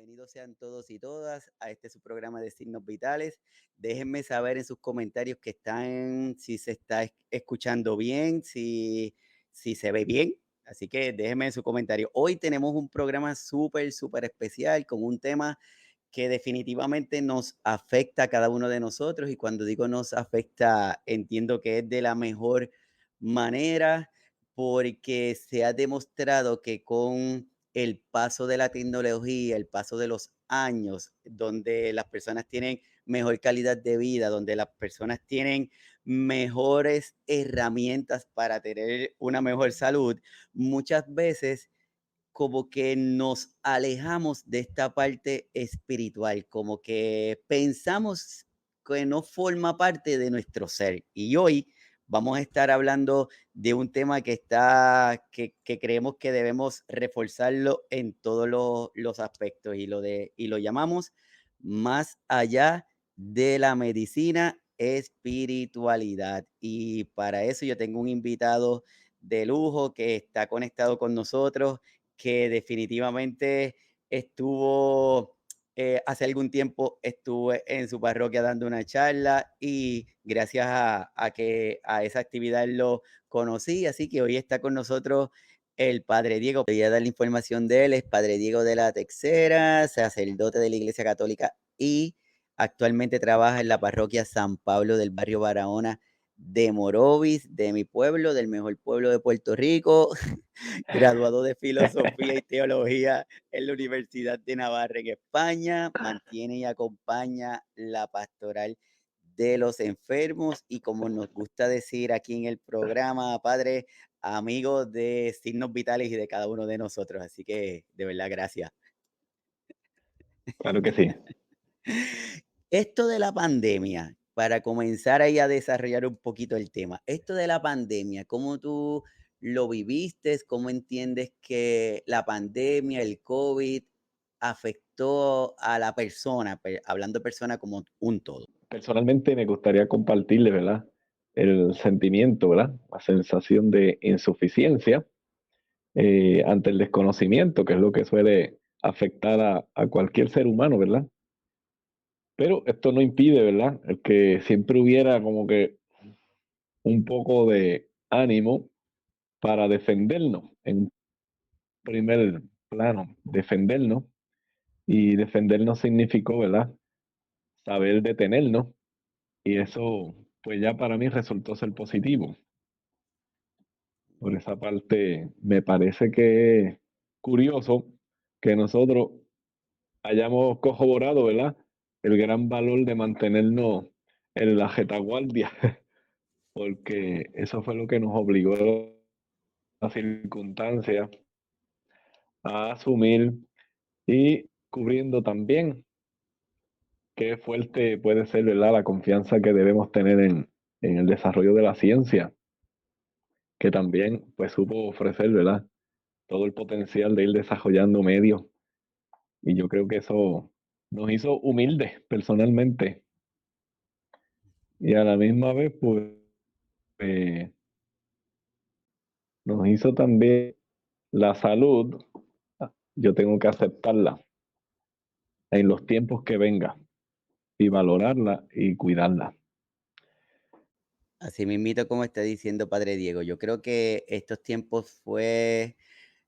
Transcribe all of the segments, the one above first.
Bienvenidos sean todos y todas a este su programa de Signos Vitales. Déjenme saber en sus comentarios que están, si se está escuchando bien, si se ve bien. Así que déjenme en su comentario. Hoy tenemos un programa súper especial con un tema que definitivamente nos afecta a cada uno de nosotros y cuando digo nos afecta, entiendo que es de la mejor manera porque se ha demostrado que con el paso de la tecnología, el paso de los años, donde las personas tienen mejor calidad de vida, donde las personas tienen mejores herramientas para tener una mejor salud, muchas veces como que nos alejamos de esta parte espiritual, como que pensamos que no forma parte de nuestro ser. Y hoy vamos a estar hablando de un tema que creemos que debemos reforzarlo en todos los aspectos y lo llamamos más allá de la medicina, espiritualidad. Y para eso yo tengo un invitado de lujo que está conectado con nosotros que definitivamente estuvo, hace algún tiempo estuve en su parroquia dando una charla y gracias a que a esa actividad lo conocí, así que hoy está con nosotros el Padre Diego. Voy a dar la información de él, es Padre Diego de la Texera, sacerdote de la Iglesia Católica y actualmente trabaja en la parroquia San Pablo del barrio Barahona de Morovis, de mi pueblo, del mejor pueblo de Puerto Rico. Graduado de Filosofía y Teología en la Universidad de Navarra en España, mantiene y acompaña la pastoral de los enfermos y como nos gusta decir aquí en el programa, padre, amigo de Signos Vitales y de cada uno de nosotros. Así que de verdad, gracias. Claro que sí. Esto de la pandemia, para comenzar ahí a desarrollar un poquito el tema, esto de la pandemia, ¿cómo tú lo viviste? ¿Cómo entiendes que la pandemia, el COVID, afectó a la persona, hablando de persona como un todo? Personalmente me gustaría compartirle, ¿verdad? El sentimiento, ¿verdad? La sensación de insuficiencia ante el desconocimiento, que es lo que suele afectar a cualquier ser humano, ¿verdad? Pero esto no impide, ¿verdad? El que siempre hubiera como que un poco de ánimo para defendernos en primer plano, defendernos. Y defendernos significó, ¿verdad? Saber detenernos. Y eso, pues ya para mí resultó ser positivo. Por esa parte, me parece que es curioso que nosotros hayamos corroborado, ¿verdad? El gran valor de mantenernos en la retaguardia, porque eso fue lo que nos obligó las circunstancias a asumir y cubriendo también qué fuerte puede ser, ¿verdad? La confianza que debemos tener en el desarrollo de la ciencia, que también pues supo ofrecer, ¿verdad? Todo el potencial de ir desarrollando medios. Y yo creo que eso nos hizo humildes personalmente. Y a la misma vez, pues, eh, nos hizo también la salud. Yo tengo que aceptarla en los tiempos que venga y valorarla y cuidarla. Así mismito como está diciendo Padre Diego, yo creo que estos tiempos fue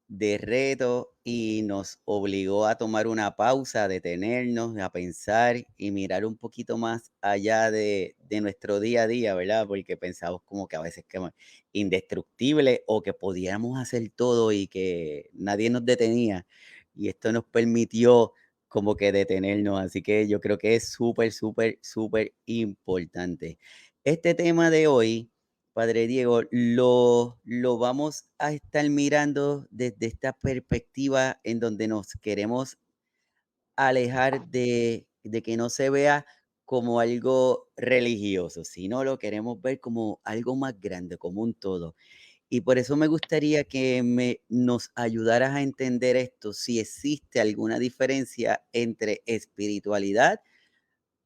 de reto y nos obligó a tomar una pausa, a detenernos, a pensar y mirar un poquito más allá de nuestro día a día, ¿verdad? Porque pensamos como que a veces que indestructible o que podíamos hacer todo y que nadie nos detenía. Y esto nos permitió como que detenernos. Así que yo creo que es súper importante. Este tema de hoy, Padre Diego, lo vamos a estar mirando desde esta perspectiva en donde nos queremos alejar de que no se vea como algo religioso, sino lo queremos ver como algo más grande, como un todo. Y por eso me gustaría que nos ayudaras a entender esto, si existe alguna diferencia entre espiritualidad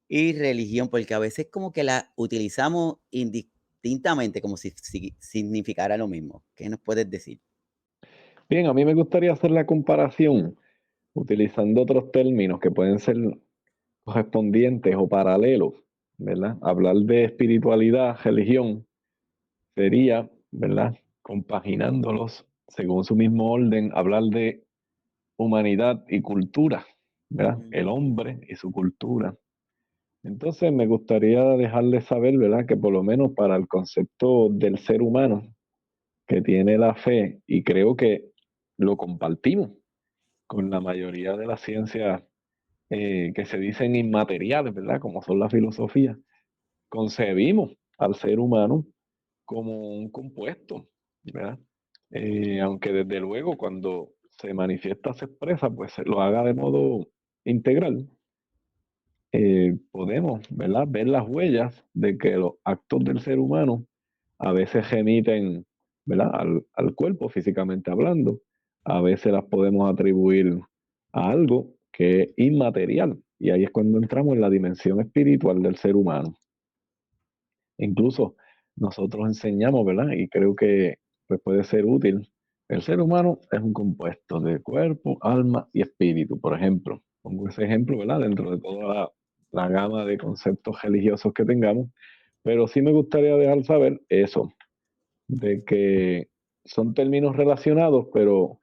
y religión, porque a veces como que la utilizamos indistintamente, como si significara lo mismo. ¿Qué nos puedes decir? Bien, a mí me gustaría hacer la comparación, utilizando otros términos que pueden ser correspondientes o paralelos, ¿verdad? Hablar de espiritualidad, religión, sería, ¿verdad? Compaginándolos según su mismo orden, hablar de humanidad y cultura, ¿verdad? El Mm, hombre y su cultura. Entonces me gustaría dejarles saber, ¿verdad? Que por lo menos para el concepto del ser humano que tiene la fe, y creo que lo compartimos con la mayoría de las ciencias que se dicen inmateriales, ¿verdad? Como son la filosofía, concebimos al ser humano como un compuesto, ¿verdad? Aunque desde luego cuando se manifiesta, se expresa, pues se lo haga de modo integral, podemos, ¿verdad? Ver las huellas de que los actos del ser humano a veces remiten, ¿verdad? Al cuerpo físicamente hablando, a veces las podemos atribuir a algo que es inmaterial, y ahí es cuando entramos en la dimensión espiritual del ser humano. Incluso nosotros enseñamos, ¿verdad? Y creo que pues, puede ser útil. El ser humano es un compuesto de cuerpo, alma y espíritu, por ejemplo. Pongo ese ejemplo, ¿verdad? Dentro de toda la gama de conceptos religiosos que tengamos. Pero sí me gustaría dejar saber eso, de que son términos relacionados, pero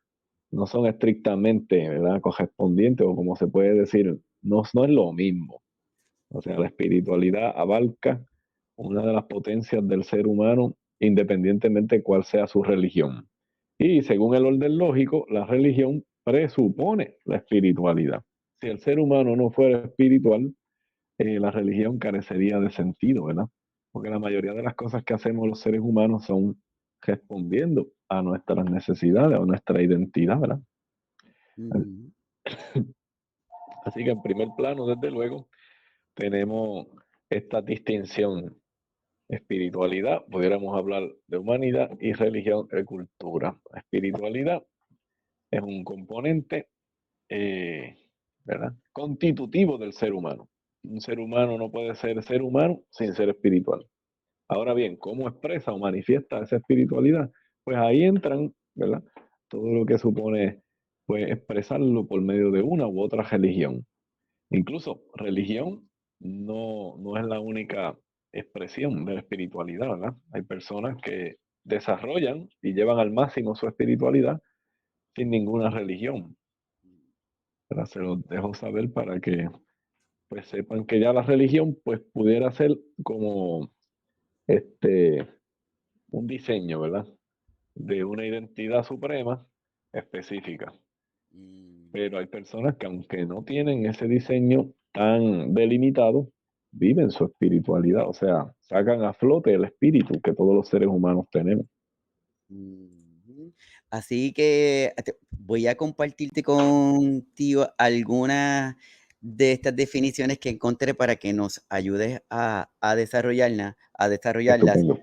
no son estrictamente, ¿verdad? Correspondientes, o como se puede decir, no es lo mismo. O sea, la espiritualidad abarca una de las potencias del ser humano, independientemente de cuál sea su religión. Y según el orden lógico, la religión presupone la espiritualidad. Si el ser humano no fuera espiritual, la religión carecería de sentido, ¿verdad? Porque la mayoría de las cosas que hacemos los seres humanos son respondiendo a nuestras necesidades, a nuestra identidad, ¿verdad? mm, Así que en primer plano, desde luego, tenemos esta distinción: espiritualidad, pudiéramos hablar de humanidad, y religión y cultura. La espiritualidad es un componente, eh, ¿verdad? Constitutivo del ser humano. Un ser humano no puede ser humano sin ser espiritual. Ahora bien, ¿cómo expresa o manifiesta esa espiritualidad? Pues ahí entran, ¿verdad? Todo lo que supone, pues, expresarlo por medio de una u otra religión. Incluso religión no es la única expresión de la espiritualidad, ¿verdad? Hay personas que desarrollan y llevan al máximo su espiritualidad sin ninguna religión. ¿Verdad? Se los dejo saber para que pues sepan que ya la religión pues pudiera ser como este un diseño, ¿verdad? De una identidad suprema específica. mm. Pero hay personas que aunque no tienen ese diseño tan delimitado, viven su espiritualidad, o sea, sacan a flote el espíritu que todos los seres humanos tenemos. Ujú. Así que voy a compartirte contigo algunas de estas definiciones que encontré para que nos ayudes a desarrollarlas. Estupendo.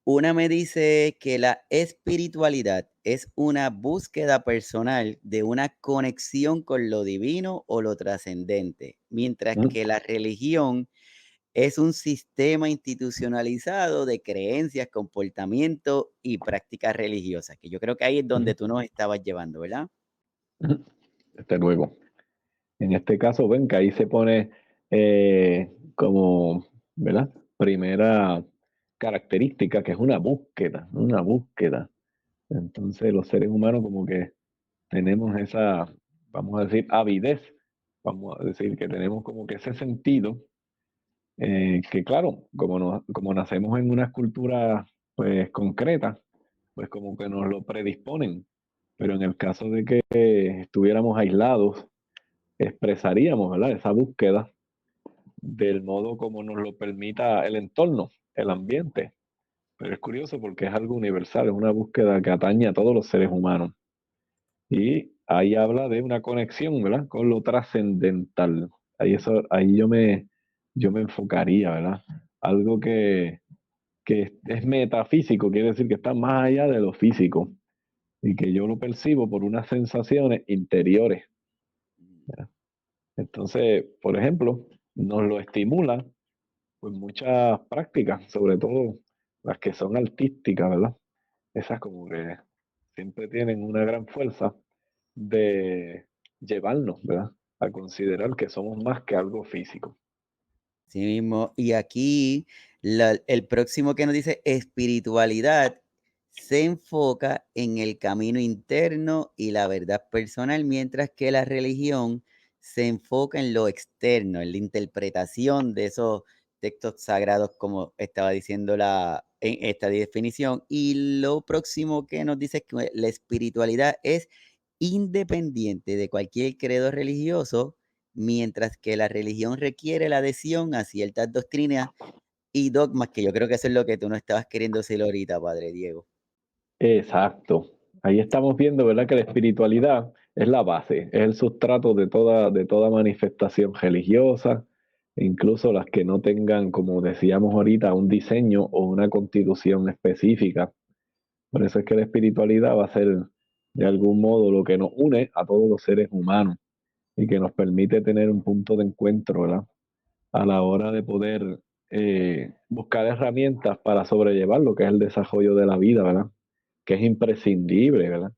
Una me dice que la espiritualidad es una búsqueda personal de una conexión con lo divino o lo trascendente, mientras Mm, que la religión es un sistema institucionalizado de creencias, comportamiento y prácticas religiosas, que yo creo que ahí es mm, donde tú nos estabas llevando, ¿verdad? mm. Desde luego. En este caso, ven que ahí se pone como, ¿verdad? Primera característica, que es una búsqueda, una búsqueda. Entonces los seres humanos como que tenemos esa, vamos a decir, avidez, vamos a decir que tenemos como que ese sentido, que claro, como nacemos en una cultura pues concreta, pues como que nos lo predisponen, pero en el caso de que estuviéramos aislados, expresaríamos, ¿verdad? Esa búsqueda del modo como nos lo permita el entorno, el ambiente. Pero es curioso porque es algo universal, es una búsqueda que atañe a todos los seres humanos. Y ahí habla de una conexión, ¿verdad? Con lo trascendental. Ahí yo me enfocaría, ¿verdad? Algo que es metafísico, quiere decir que está más allá de lo físico y que yo lo percibo por unas sensaciones interiores, ¿verdad? Entonces, por ejemplo, nos lo estimula pues muchas prácticas, sobre todo las que son artísticas, ¿verdad? Esas como que siempre tienen una gran fuerza de, llevarnos, ¿verdad? A considerar que somos más que algo físico. Sí mismo. Y aquí el próximo que nos dice espiritualidad se enfoca en el camino interno y la verdad personal, mientras que la religión se enfoca en lo externo, en la interpretación de esos textos sagrados, como estaba diciendo en esta definición. Y lo próximo que nos dice es que la espiritualidad es independiente de cualquier credo religioso, mientras que la religión requiere la adhesión a ciertas doctrinas y dogmas, que yo creo que eso es lo que tú no estabas queriendo decir ahorita, padre Diego. Exacto. Ahí estamos viendo, ¿verdad? Que la espiritualidad es la base, es el sustrato de toda manifestación religiosa, e incluso las que no tengan, como decíamos ahorita, un diseño o una constitución específica. Por eso es que la espiritualidad va a ser de algún modo lo que nos une a todos los seres humanos y que nos permite tener un punto de encuentro, ¿verdad? A la hora de poder buscar herramientas para sobrellevar lo que es el desarrollo de la vida, ¿verdad? Que es imprescindible, ¿verdad?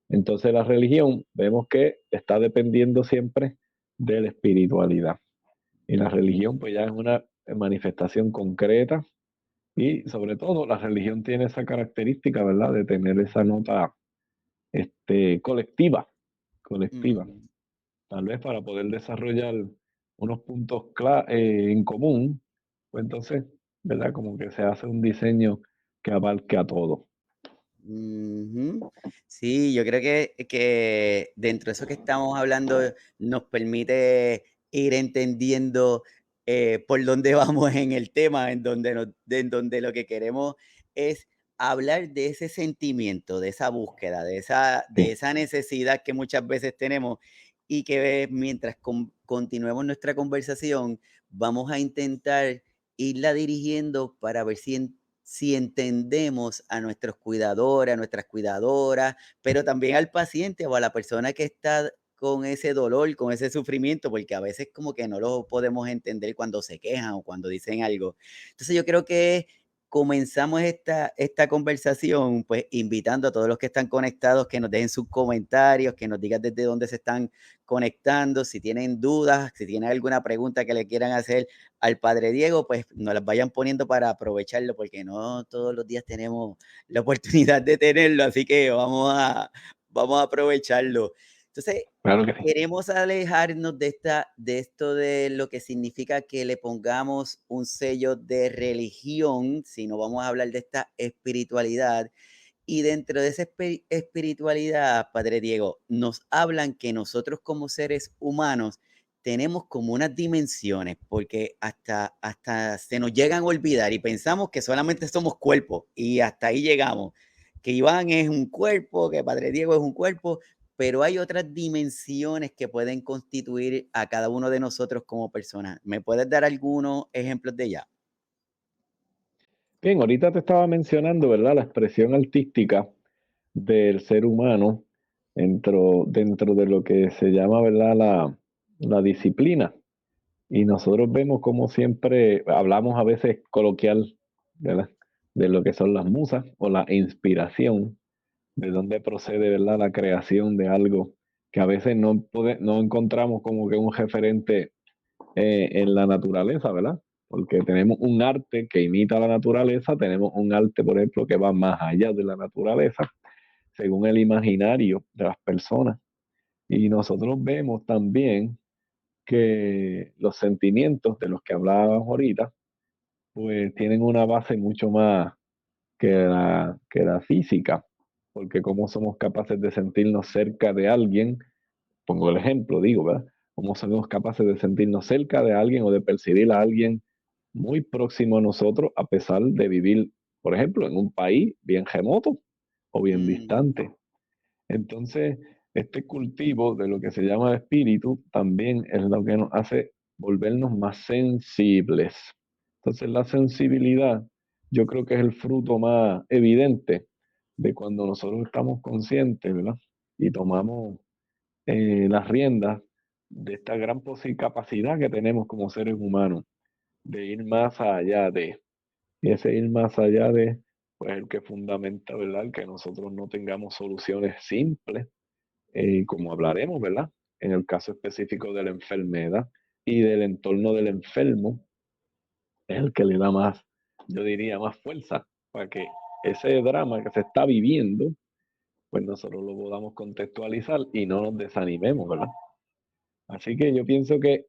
Entonces la religión vemos que está dependiendo siempre de la espiritualidad. Y la religión pues ya es una manifestación concreta y sobre todo la religión tiene esa característica, ¿verdad? De tener esa nota colectiva, colectiva. Mm, Tal vez para poder desarrollar unos puntos en común, pues entonces, ¿verdad? Como que se hace un diseño que abarque a todo. ujú. Sí, yo creo que dentro de eso que estamos hablando nos permite ir entendiendo por dónde vamos en el tema, en donde lo que queremos es hablar de ese sentimiento, de esa búsqueda, de Sí. esa necesidad que muchas veces tenemos y que mientras continuemos nuestra conversación, vamos a intentar irla dirigiendo para ver si entendemos a nuestros cuidadores, a nuestras cuidadoras, pero también al paciente o a la persona que está con ese dolor, con ese sufrimiento, porque a veces como que no lo podemos entender cuando se quejan o cuando dicen algo. Entonces yo creo que comenzamos esta conversación, pues invitando a todos los que están conectados que nos dejen sus comentarios, que nos digan desde dónde se están conectando, si tienen dudas, si tienen alguna pregunta que le quieran hacer al padre Diego, pues nos las vayan poniendo para aprovecharlo, porque no todos los días tenemos la oportunidad de tenerlo, así que vamos a aprovecharlo. Entonces, Claro que sí. queremos alejarnos de esto de lo que significa que le pongamos un sello de religión, sino vamos a hablar de esta espiritualidad. Y dentro de esa espiritualidad, Padre Diego, nos hablan que nosotros como seres humanos tenemos como unas dimensiones, porque hasta se nos llegan a olvidar y pensamos que solamente somos cuerpos y hasta ahí llegamos. Que Iván es un cuerpo, que Padre Diego es un cuerpo, pero hay otras dimensiones que pueden constituir a cada uno de nosotros como personas. ¿Me puedes dar algunos ejemplos de ella? Bien, ahorita te estaba mencionando, ¿verdad? La expresión artística del ser humano dentro de lo que se llama, ¿verdad? La disciplina. Y nosotros vemos como siempre hablamos a veces coloquial, ¿verdad? De lo que son las musas o la inspiración, de dónde procede, ¿verdad? La creación de algo que a veces no encontramos como que un referente en la naturaleza, ¿verdad? Porque tenemos un arte que imita la naturaleza, tenemos un arte, por ejemplo, que va más allá de la naturaleza, según el imaginario de las personas. Y nosotros vemos también que los sentimientos de los que hablábamos ahorita, pues tienen una base mucho más que la física, porque cómo somos capaces de sentirnos cerca de alguien, pongo el ejemplo, digo, ¿verdad? Cómo somos capaces de sentirnos cerca de alguien o de percibir a alguien muy próximo a nosotros, a pesar de vivir, por ejemplo, en un país bien remoto o bien Mm, distante. Entonces, este cultivo de lo que se llama el espíritu también es lo que nos hace volvernos más sensibles. Entonces, la sensibilidad yo creo que es el fruto más evidente de cuando nosotros estamos conscientes, ¿verdad? Y tomamos las riendas de esta gran capacidad que tenemos como seres humanos de ir más allá de, y ese ir más allá de, pues el que fundamenta, ¿verdad? El que nosotros no tengamos soluciones simples, como hablaremos, ¿verdad? en el caso específico de la enfermedad y del entorno del enfermo, es el que le da más, yo diría, más fuerza para que ese drama que se está viviendo, pues nosotros lo podamos contextualizar y no nos desanimemos, ¿verdad? Así que yo pienso que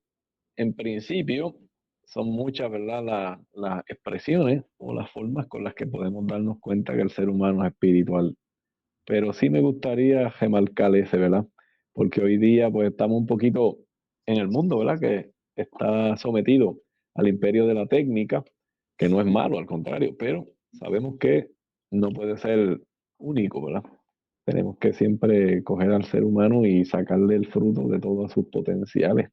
en principio son muchas, ¿verdad? Las expresiones o las formas con las que podemos darnos cuenta que el ser humano es espiritual. Pero sí me gustaría remarcar ese, ¿verdad? Porque hoy día pues estamos un poquito en el mundo, ¿verdad? Que está sometido al imperio de la técnica, que no es malo, al contrario, pero sabemos que no puede ser único, ¿verdad? Tenemos que siempre coger al ser humano y sacarle el fruto de todos sus potenciales.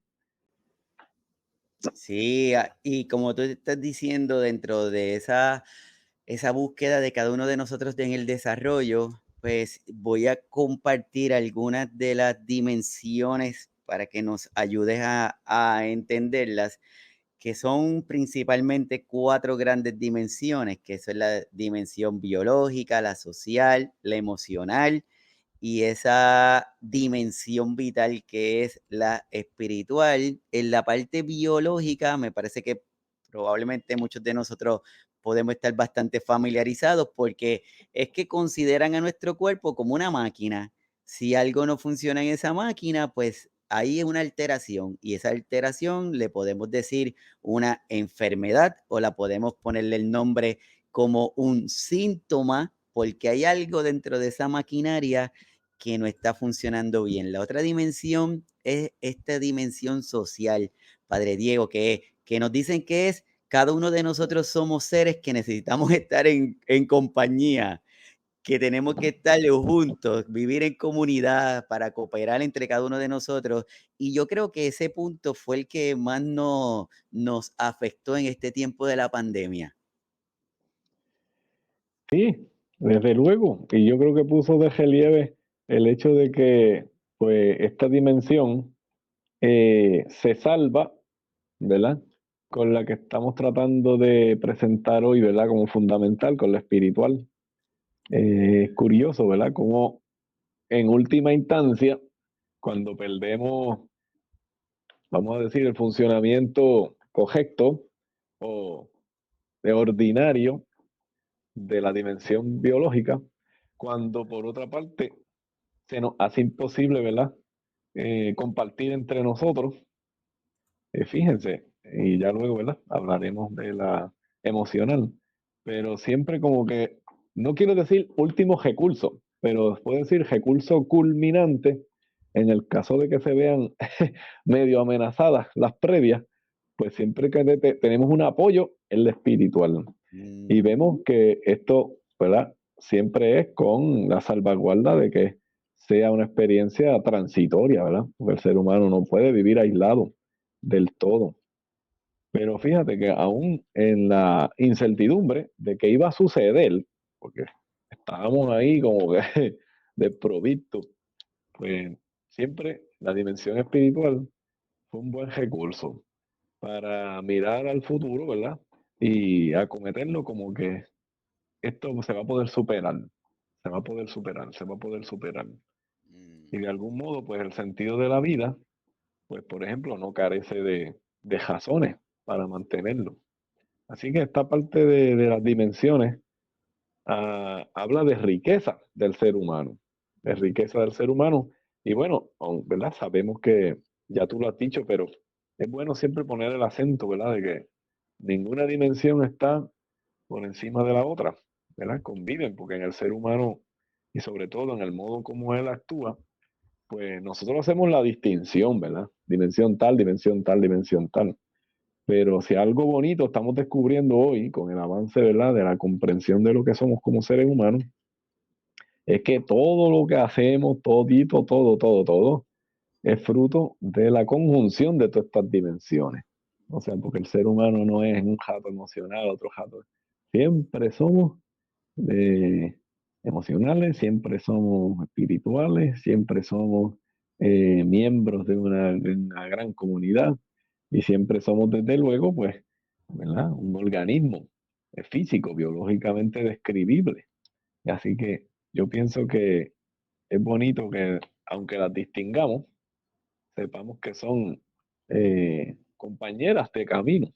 Sí, y como tú estás diciendo, dentro de esa búsqueda de cada uno de nosotros en el desarrollo, pues voy a compartir algunas de las dimensiones para que nos ayudes a entenderlas, que son principalmente 4 grandes dimensiones, que son la dimensión biológica, la social, la emocional y esa dimensión vital que es la espiritual. En la parte biológica, me parece que probablemente muchos de nosotros podemos estar bastante familiarizados porque es que consideran a nuestro cuerpo como una máquina. Si algo no funciona en esa máquina, pues ahí es una alteración y esa alteración le podemos decir una enfermedad o la podemos ponerle el nombre como un síntoma porque hay algo dentro de esa maquinaria que no está funcionando bien. La otra dimensión es esta dimensión social, Padre Diego, que nos dicen que es cada uno de nosotros somos seres que necesitamos estar en compañía, que tenemos que estar juntos, vivir en comunidad para cooperar entre cada uno de nosotros. Y yo creo que ese punto fue el que más nos afectó en este tiempo de la pandemia. Sí, desde luego. Y yo creo que puso de relieve el hecho de que, pues, esta dimensión se salva, ¿verdad? Con la que estamos tratando de presentar hoy, ¿verdad? Como fundamental, con la espiritual. Es curioso, ¿verdad? Como en última instancia, cuando perdemos, vamos a decir, el funcionamiento correcto o de ordinario de la dimensión biológica, cuando por otra parte se nos hace imposible, ¿verdad? Compartir entre nosotros, fíjense, y ya luego, ¿verdad? Hablaremos de la emocional, pero siempre como que, no quiero decir último recurso, pero puedo decir recurso culminante en el caso de que se vean medio amenazadas las previas, pues siempre que tenemos un apoyo en lo espiritual. Y Mm, vemos que esto, ¿verdad? Siempre es con la salvaguarda de que sea una experiencia transitoria, ¿verdad? Porque el ser humano no puede vivir aislado del todo. Pero fíjate que aún en la incertidumbre de qué iba a suceder, porque estábamos ahí como que desprovistos, pues siempre la dimensión espiritual fue un buen recurso para mirar al futuro, ¿verdad? Y acometerlo como que esto se va a poder superar, se va a poder superar, se va a poder superar. mm. Y de algún modo, pues el sentido de la vida, pues por ejemplo, no carece de razones para mantenerlo. Así que esta parte de las dimensiones habla de riqueza del ser humano, de riqueza del ser humano. Y bueno, ¿verdad? Sabemos que ya tú lo has dicho, pero es bueno siempre poner el acento, ¿verdad? De que ninguna dimensión está por encima de la otra, ¿verdad? Conviven, porque en el ser humano y sobre todo en el modo como él actúa, pues nosotros hacemos la distinción, ¿verdad? Dimensión tal, dimensión tal, dimensión tal. Pero si algo bonito estamos descubriendo hoy con el avance, ¿verdad? De la comprensión de lo que somos como seres humanos, es que todo lo que hacemos, todito, todo, es fruto de la conjunción de todas estas dimensiones. O sea, porque el ser humano no es un jato emocional, otro jato. Siempre somos eh, emocionales, siempre somos espirituales, siempre somos miembros de una gran comunidad y siempre somos, desde luego, pues, ¿verdad? Un organismo físico, biológicamente describible. Así que yo pienso que es bonito que, aunque las distingamos, sepamos que son compañeras de camino.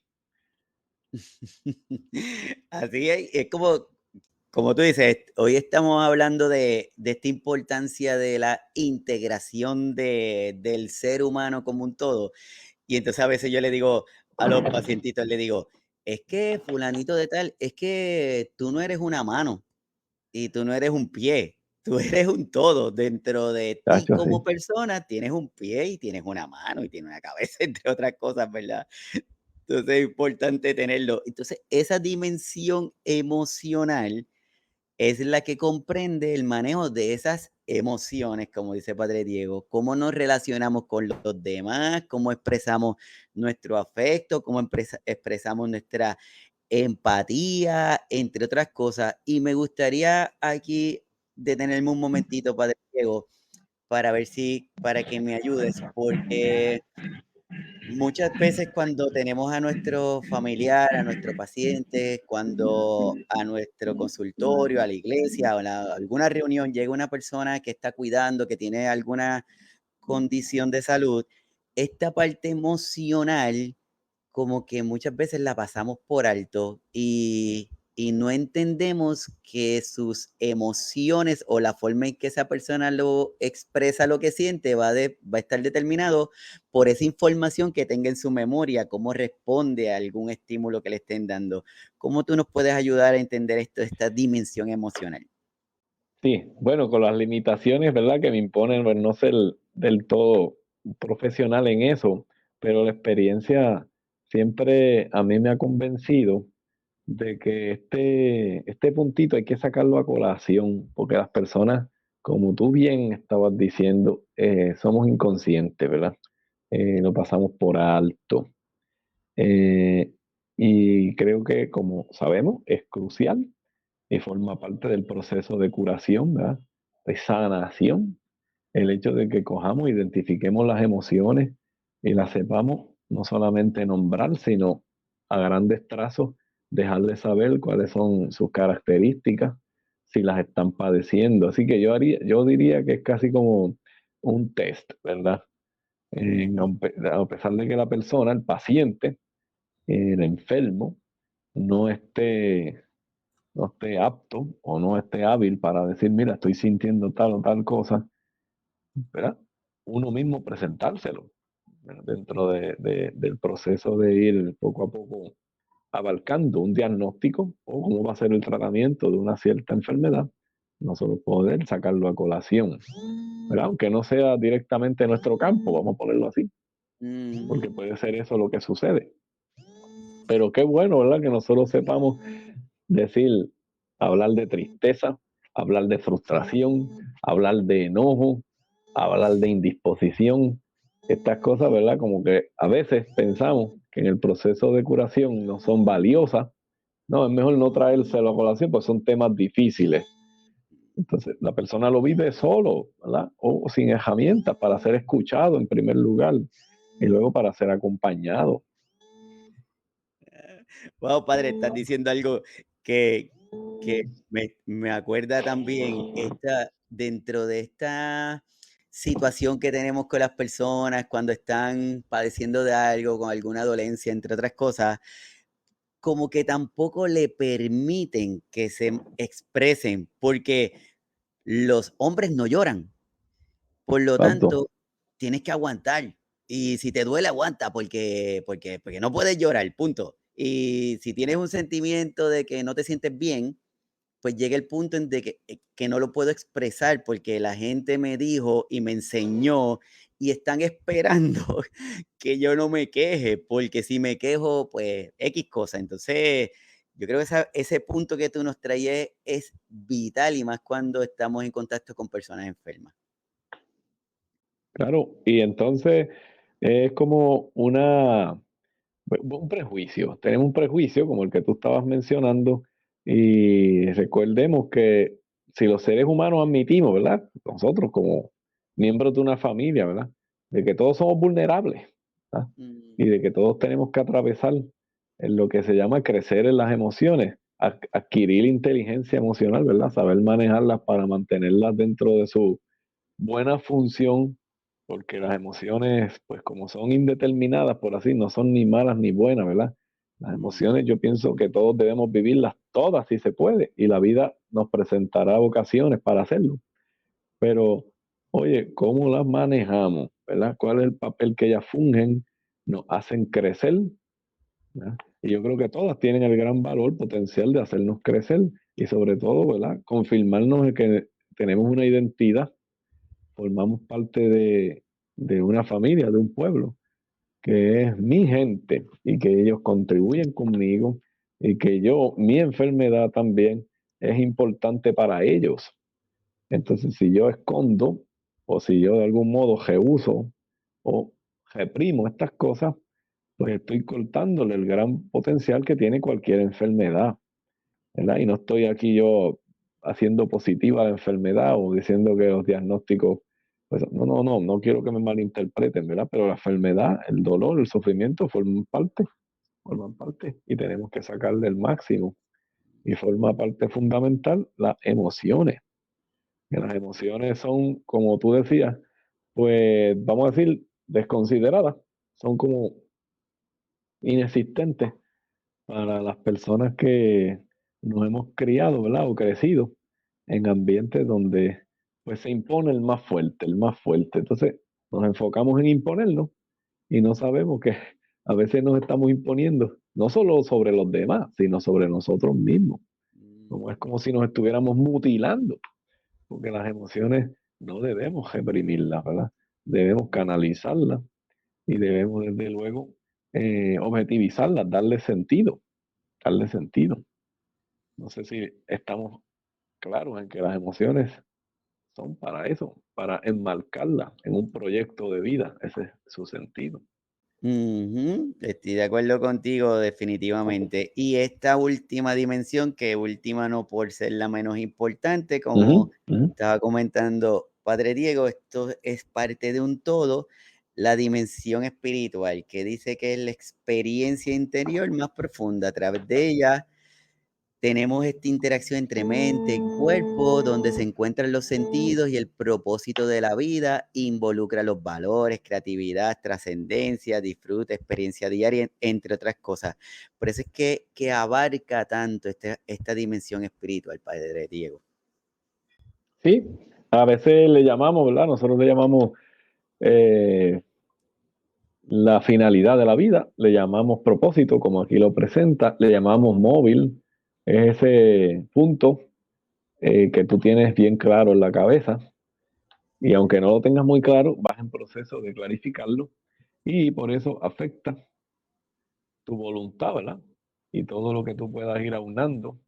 Así es como tú dices, hoy estamos hablando de esta importancia de la integración del ser humano como un todo. Y entonces a veces yo le digo a los pacientitos, le digo, es que fulanito de tal, es que tú no eres una mano y tú no eres un pie, tú eres un todo. Dentro de ti Chacho, como sí. persona tienes un pie y tienes una mano y tienes una cabeza, entre otras cosas, ¿verdad? Entonces es importante tenerlo. Entonces esa dimensión emocional es la que comprende el manejo de esas emociones, como dice Padre Diego, cómo nos relacionamos con los demás, cómo expresamos nuestro afecto, cómo expresamos nuestra empatía, entre otras cosas. Y me gustaría aquí detenerme un momentito, Padre Diego, para que me ayudes, porque muchas veces cuando tenemos a nuestro familiar, a nuestro paciente, cuando a nuestro consultorio, a la iglesia o a alguna reunión llega una persona que está cuidando, que tiene alguna condición de salud, esta parte emocional como que muchas veces la pasamos por alto y no entendemos que sus emociones o la forma en que esa persona lo expresa lo que siente va a estar determinado por esa información que tenga en su memoria, cómo responde a algún estímulo que le estén dando. ¿Cómo tú nos puedes ayudar a entender esto, esta dimensión emocional? Sí, bueno, con las limitaciones, ¿verdad? Que me imponen, pues, no ser del todo profesional en eso, pero la experiencia siempre a mí me ha convencido de que este puntito hay que sacarlo a colación, porque las personas, como tú bien estabas diciendo, somos inconscientes, ¿verdad? Lo pasamos por alto. Eh, y creo que, como sabemos, es crucial y forma parte del proceso de curación, ¿verdad? De sanación, el hecho de que cojamos, identifiquemos las emociones y las sepamos no solamente nombrar, sino a grandes trazos dejarles saber cuáles son sus características, si las están padeciendo. Así que yo diría que es casi como un test, ¿verdad? A pesar de que la persona, el paciente, el enfermo, no esté no esté apto o no esté hábil para decir, mira, estoy sintiendo tal o tal cosa, ¿verdad? Uno mismo presentárselo, ¿verdad? Dentro del proceso de ir poco a poco abarcando un diagnóstico o cómo va a ser el tratamiento de una cierta enfermedad, nosotros poder sacarlo a colación, ¿verdad? Aunque no sea directamente nuestro campo, vamos a ponerlo así, porque Mm, puede ser eso lo que sucede. Pero qué bueno, ¿verdad? Que nosotros sepamos decir, hablar de tristeza, hablar de frustración, hablar de enojo, hablar de indisposición. Estas cosas, ¿verdad? Como que a veces pensamos que en el proceso de curación no son valiosas. No, es mejor no traérselo a colación, pues son temas difíciles. Entonces, la persona lo vive solo, ¿verdad? O sin herramientas para ser escuchado en primer lugar y luego para ser acompañado. Wow, padre, estás diciendo algo que, que me acuerda también dentro de esta situación que tenemos con las personas cuando están padeciendo de algo, con alguna dolencia, entre otras cosas, como que tampoco le permiten que se expresen, porque los hombres no lloran. Por lo Exacto. tanto, tienes que aguantar. Y si te duele, aguanta, porque no puedes llorar, punto. Y si tienes un sentimiento de que no te sientes bien, pues llega el punto en de que no lo puedo expresar porque la gente me dijo y me enseñó y están esperando que yo no me queje, porque si me quejo, pues X cosa. Entonces, yo creo que ese punto que tú nos traes es vital y más cuando estamos en contacto con personas enfermas. Claro, y entonces es como un prejuicio. Tenemos un prejuicio como el que tú estabas mencionando y recordemos que si los seres humanos admitimos, ¿verdad? Nosotros como miembros de una familia, ¿verdad? De que todos somos vulnerables, ¿verdad? Mm. Y de que todos tenemos que atravesar en lo que se llama crecer en las emociones, adquirir inteligencia emocional, ¿verdad? Saber manejarlas para mantenerlas dentro de su buena función porque las emociones, pues como son indeterminadas, por así, no son ni malas ni buenas, ¿verdad? Las Ujú. emociones yo pienso que todos debemos vivirlas todas si se puede, y la vida nos presentará ocasiones para hacerlo. Pero, oye, ¿cómo las manejamos? ¿Verdad? ¿Cuál es el papel que ellas fungen? Nos hacen crecer, ¿verdad? Y yo creo que todas tienen el gran valor potencial de hacernos crecer y sobre todo, ¿verdad? Confirmarnos de que tenemos una identidad, formamos parte de una familia, de un pueblo, que es mi gente y que ellos contribuyen conmigo y que yo, mi enfermedad también es importante para ellos. Entonces, si yo escondo o si yo de algún modo rehúso o reprimo estas cosas, pues estoy cortándole el gran potencial que tiene cualquier enfermedad, ¿verdad? Y no estoy aquí yo haciendo positiva la enfermedad o diciendo que los diagnósticos, pues no quiero que me malinterpreten, ¿verdad? Pero la enfermedad, el dolor, el sufrimiento forman parte y tenemos que sacarle el máximo. Y forma parte fundamental las emociones, que las emociones son, como tú decías, pues vamos a decir, desconsideradas, son como inexistentes para las personas que nos hemos criado, ¿verdad? O crecido en ambientes donde pues se impone el más fuerte, el más fuerte. Entonces nos enfocamos en imponernos y no sabemos que a veces nos estamos imponiendo no solo sobre los demás, sino sobre nosotros mismos. Como es como si nos estuviéramos mutilando, porque las emociones no debemos reprimirlas, ¿verdad? Debemos canalizarlas y debemos desde luego objetivizarlas, darle sentido. No sé si estamos claros en que las emociones son para eso, para enmarcarlas en un proyecto de vida. Ese es su sentido. Ujú, estoy de acuerdo contigo definitivamente. Y esta última dimensión, que última no por ser la menos importante, Ujú, como ujú. estaba comentando Padre Diego, esto es parte de un todo, la dimensión espiritual, que dice que es la experiencia interior más profunda. A través de ella tenemos esta interacción entre mente y cuerpo, donde se encuentran los sentidos y el propósito de la vida, involucra los valores, creatividad, trascendencia, disfrute, experiencia diaria, entre otras cosas. Por eso es que abarca tanto esta dimensión espiritual, Padre Diego. Sí, a veces le llamamos, ¿verdad? Nosotros le llamamos eh, la finalidad de la vida, le llamamos propósito, como aquí lo presenta, le llamamos móvil, es ese punto que tú tienes bien claro en la cabeza y aunque no lo tengas muy claro, vas en proceso de clarificarlo y por eso afecta tu voluntad, ¿verdad? Y todo lo que tú puedas ir aunando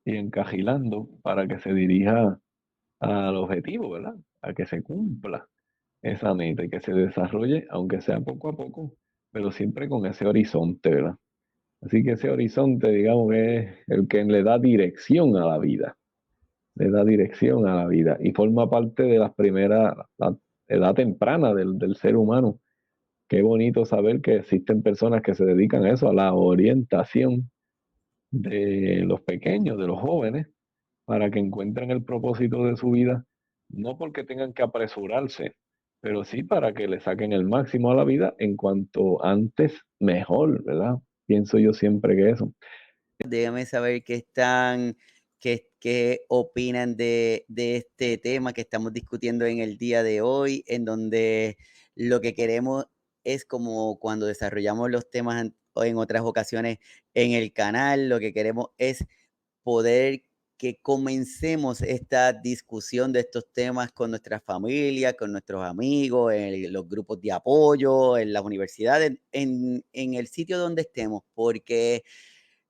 y encajilando para que se dirija al objetivo, ¿verdad? A que se cumpla esa meta y que se desarrolle, aunque sea poco a poco, pero siempre con ese horizonte, ¿verdad? Así que ese horizonte, digamos, que es el que le da dirección a la vida, le da dirección a la vida y forma parte de las primeras, la edad temprana del ser humano. Qué bonito saber que existen personas que se dedican a eso, a la orientación de los pequeños, de los jóvenes, para que encuentren el propósito de su vida, no porque tengan que apresurarse, pero sí para que le saquen el máximo a la vida en cuanto antes mejor, ¿verdad? Pienso yo siempre que eso. Déjame saber qué opinan de este tema que estamos discutiendo en el día de hoy, en donde lo que queremos es como cuando desarrollamos los temas o en otras ocasiones en el canal, lo que queremos es poder que comencemos esta discusión de estos temas con nuestras familias, con nuestros amigos, en los grupos de apoyo, en las universidades, en el sitio donde estemos, porque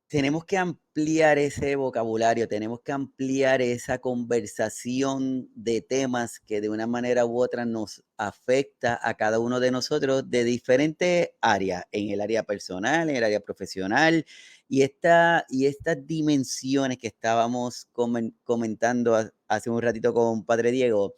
tenemos que ampliar ese vocabulario, tenemos que ampliar esa conversación de temas que de una manera u otra nos afecta a cada uno de nosotros de diferentes áreas, en el área personal, en el área profesional, y estas dimensiones que estábamos comentando hace un ratito con Padre Diego,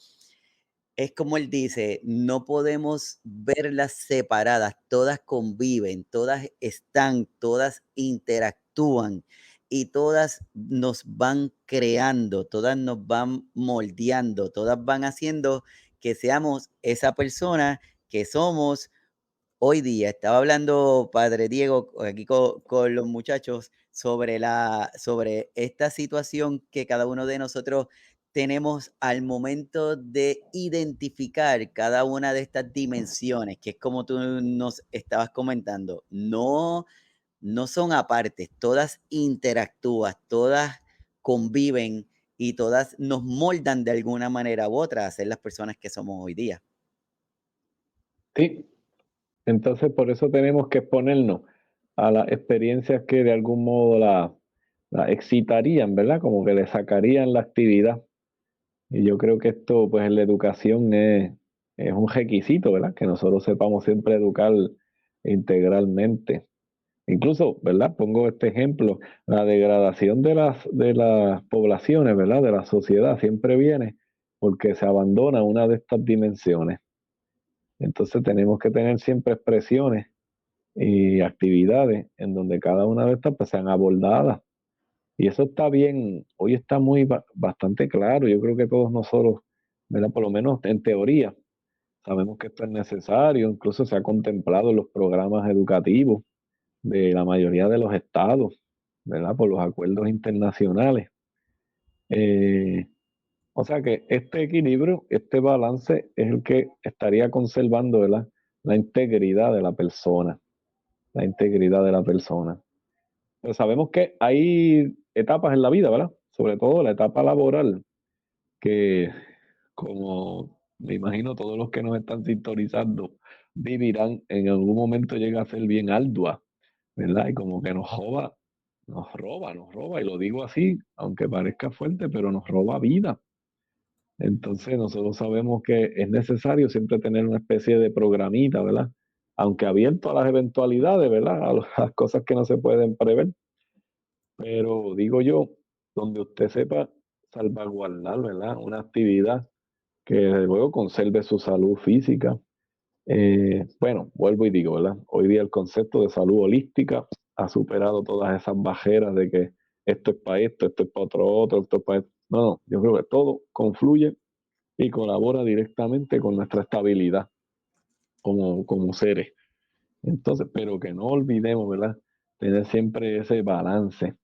es como él dice, no podemos verlas separadas, todas conviven, todas están, todas interactúan y todas nos van creando, todas nos van moldeando, todas van haciendo que seamos esa persona que somos hoy día. Estaba hablando Padre Diego aquí con los muchachos sobre esta situación que cada uno de nosotros tenemos al momento de identificar cada una de estas dimensiones, que es como tú nos estabas comentando. No son apartes, todas interactúan, todas conviven y todas nos moldan de alguna manera u otra a ser las personas que somos hoy día. Sí, entonces por eso tenemos que exponernos a las experiencias que de algún modo la excitarían, ¿verdad? Como que le sacarían la actividad. Y yo creo que esto, pues en la educación es un requisito, ¿verdad? Que nosotros sepamos siempre educar integralmente. Incluso, ¿verdad? Pongo este ejemplo, la degradación de las poblaciones, ¿verdad? De la sociedad siempre viene porque se abandona una de estas dimensiones. Entonces tenemos que tener siempre expresiones y actividades en donde cada una de estas pues, sean abordadas. Y eso está bien, hoy está bastante claro. Yo creo que todos nosotros, ¿verdad? Por lo menos en teoría, sabemos que esto es necesario, incluso se ha contemplado en los programas educativos de la mayoría de los estados, ¿verdad? Por los acuerdos internacionales. Eh, o sea que este equilibrio, este balance es el que estaría conservando, ¿verdad? La integridad de la persona, la integridad de la persona. Pero sabemos que hay etapas en la vida, ¿verdad? Sobre todo la etapa laboral, que como me imagino todos los que nos están sintonizando vivirán, en algún momento llega a ser bien ardua, ¿verdad? Y como que nos roba, y lo digo así, aunque parezca fuerte, pero nos roba vida. Entonces nosotros sabemos que es necesario siempre tener una especie de programita, ¿verdad? Aunque abierto a las eventualidades, ¿verdad? A las cosas que no se pueden prever. Pero digo yo, donde usted sepa salvaguardar, ¿verdad? Una actividad que desde luego conserve su salud física. Bueno, vuelvo y digo, ¿verdad? Hoy día el concepto de salud holística ha superado todas esas barreras de que esto es para esto es para otro, esto es para esto. No, no, yo creo que todo confluye y colabora directamente con nuestra estabilidad como seres. Entonces, pero que no olvidemos, ¿verdad? Tener siempre ese balance.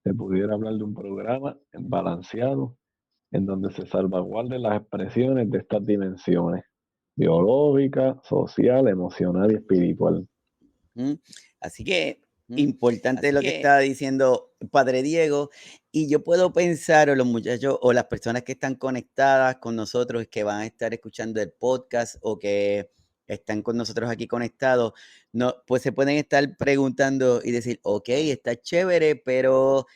Se pudiera hablar de un programa balanceado en donde se salvaguarden las expresiones de estas dimensiones, biológica, social, emocional y espiritual. Mm, Así que importante lo que está diciendo Padre Diego. Y yo puedo pensar, o los muchachos, o las personas que están conectadas con nosotros, que van a estar escuchando el podcast o que están con nosotros aquí conectados, no, pues se pueden estar preguntando y decir, ok, está chévere, pero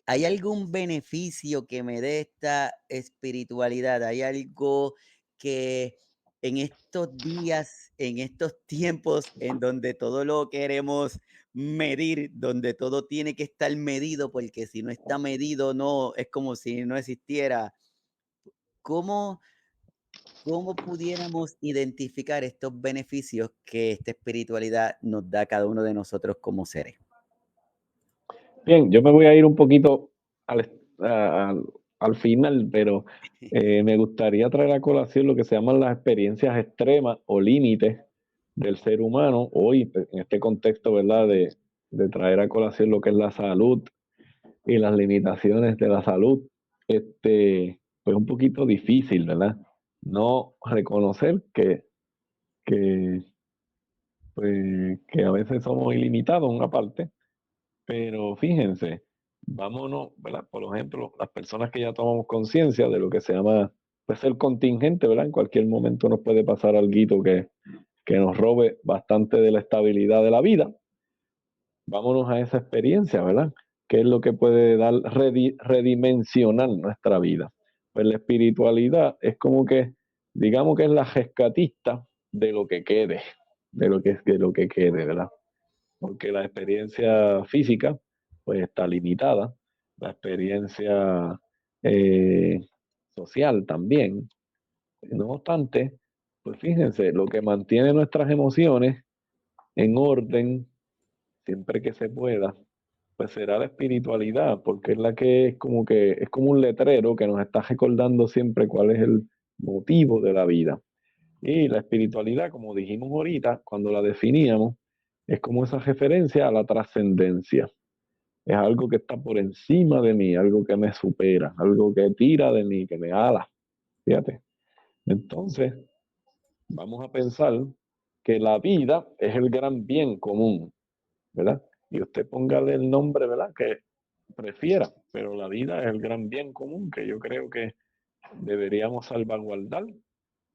¿hay algún beneficio que me dé esta espiritualidad? ¿Hay algo que en estos días, en estos tiempos en donde todo lo queremos medir, donde todo tiene que estar medido, porque si no está medido, no, es como si no existiera? ¿Cómo, cómo pudiéramos identificar estos beneficios que esta espiritualidad nos da a cada uno de nosotros como seres? Bien, yo me voy a ir un poquito al final, pero me gustaría traer a colación lo que se llaman las experiencias extremas o límites del ser humano hoy, en este contexto, ¿verdad? De traer a colación lo que es la salud y las limitaciones de la salud. Pues un poquito difícil, ¿verdad? No reconocer que, que a veces somos ilimitados en una parte, pero fíjense, vámonos, ¿verdad? Por ejemplo, las personas que ya tomamos conciencia de lo que se llama, pues el contingente, ¿verdad? En cualquier momento nos puede pasar algo que nos robe bastante de la estabilidad de la vida. Vámonos a esa experiencia, ¿verdad? ¿Qué es lo que puede dar, redimensionar nuestra vida? Pues la espiritualidad es como que, digamos que es la rescatista de lo que quede, de lo que quede, ¿verdad? Porque la experiencia física pues está limitada, la experiencia eh, social también. No obstante, pues fíjense, lo que mantiene nuestras emociones en orden, siempre que se pueda, pues será la espiritualidad, porque es la que es como un letrero que nos está recordando siempre cuál es motivo de la vida. Y la espiritualidad, como dijimos ahorita, cuando la definíamos, es como esa referencia a la trascendencia. Es algo que está por encima de mí, algo que me supera, algo que tira de mí, que me ala. Fíjate. Entonces, vamos a pensar que la vida es el gran bien común, ¿verdad? Y usted póngale el nombre, ¿verdad? Que prefiera, pero la vida es el gran bien común que yo creo que deberíamos salvaguardar,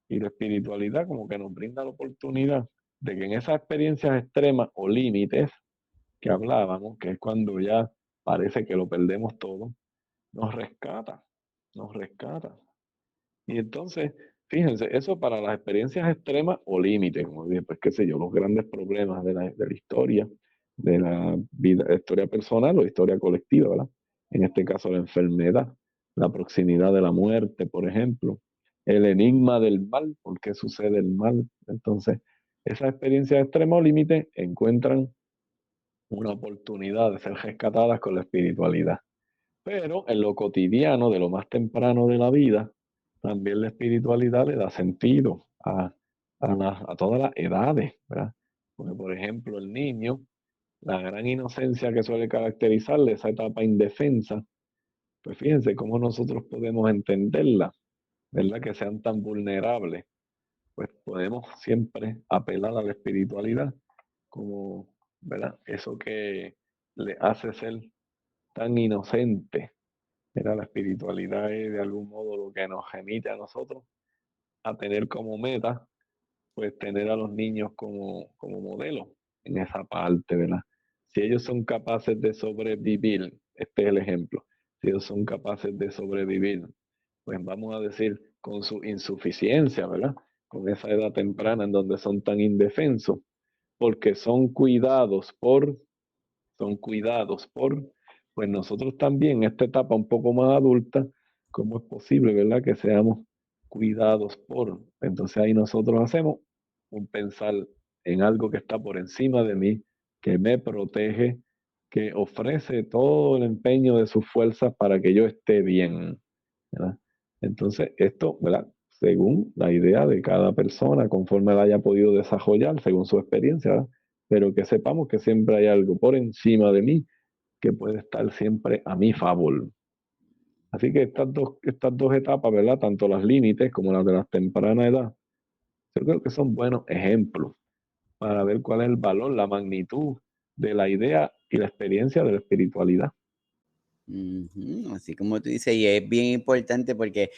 y la espiritualidad como que nos brinda la oportunidad de que en esas experiencias extremas o límites que hablábamos, que es cuando ya parece que lo perdemos todo, nos rescata, nos rescata. Y entonces, fíjense, eso para las experiencias extremas o límites, como dije, pues qué sé yo, los grandes problemas de la historia, de la vida, historia personal o historia colectiva, ¿verdad? En este caso, la enfermedad, la proximidad de la muerte, por ejemplo, el enigma del mal, ¿por qué sucede el mal? Entonces, esas experiencias extremas o límites encuentran una oportunidad de ser rescatadas con la espiritualidad. Pero en lo cotidiano, de lo más temprano de la vida, también la espiritualidad le da sentido a todas las edades, ¿verdad? Porque, por ejemplo, el niño, la gran inocencia que suele caracterizarle esa etapa indefensa, pues fíjense cómo nosotros podemos entenderla, ¿verdad? Que sean tan vulnerables, pues podemos siempre apelar a la espiritualidad como, ¿verdad? Eso que le hace ser tan inocente. Mira, la espiritualidad es de algún modo lo que nos remite a nosotros a tener como meta, pues tener a los niños como modelo en esa parte, ¿verdad? Si ellos son capaces de sobrevivir, este es el ejemplo, si ellos son capaces de sobrevivir, pues vamos a decir con su insuficiencia, ¿verdad? Con esa edad temprana en donde son tan indefensos, porque son cuidados por, pues nosotros también en esta etapa un poco más adulta, ¿cómo es posible, verdad? Que seamos cuidados por. Entonces ahí nosotros hacemos un pensar en algo que está por encima de mí, que me protege, que ofrece todo el empeño de sus fuerzas para que yo esté bien, ¿verdad? Entonces esto, ¿verdad? Según la idea de cada persona, conforme la haya podido desarrollar, según su experiencia, ¿verdad? Pero que sepamos que siempre hay algo por encima de mí que puede estar siempre a mi favor. Así que estas dos etapas, ¿verdad? Tanto las límites como las de la temprana edad, yo creo que son buenos ejemplos para ver cuál es el valor, la magnitud de la idea y la experiencia de la espiritualidad. Ujú, así como tú dices, y es bien importante porque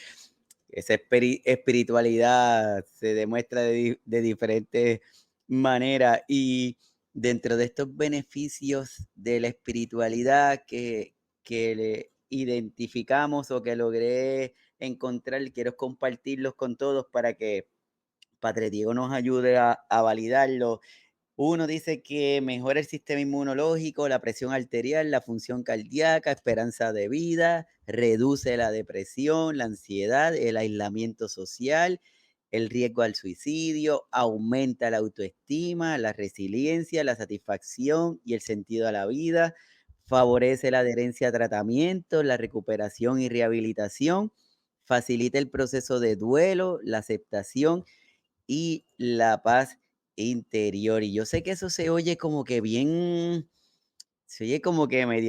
esa espiritualidad se demuestra de diferentes maneras y dentro de estos beneficios de la espiritualidad que le identificamos o que logré encontrar, quiero compartirlos con todos para que Padre Diego nos ayude a validarlo. Uno dice que mejora el sistema inmunológico, la presión arterial, la función cardíaca, esperanza de vida, reduce la depresión, la ansiedad, el aislamiento social, el riesgo al suicidio, aumenta la autoestima, la resiliencia, la satisfacción y el sentido a la vida, favorece la adherencia a tratamientos, la recuperación y rehabilitación, facilita el proceso de duelo, la aceptación y la paz interior. Y yo sé que eso se oye como que medio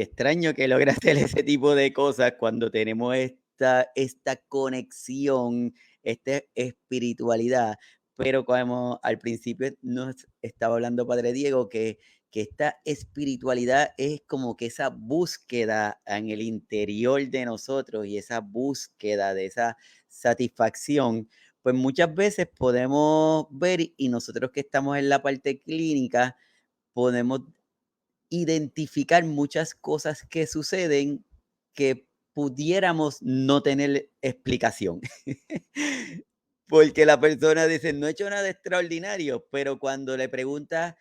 extraño que logre hacer ese tipo de cosas cuando tenemos esta conexión, esta espiritualidad. Pero como al principio nos estaba hablando Padre Diego, que esta espiritualidad es como que esa búsqueda en el interior de nosotros y esa búsqueda de esa satisfacción, pues muchas veces podemos ver y nosotros que estamos en la parte clínica, podemos identificar muchas cosas que suceden que pudiéramos no tener explicación. Porque la persona dice, no he hecho nada extraordinario, pero cuando le preguntas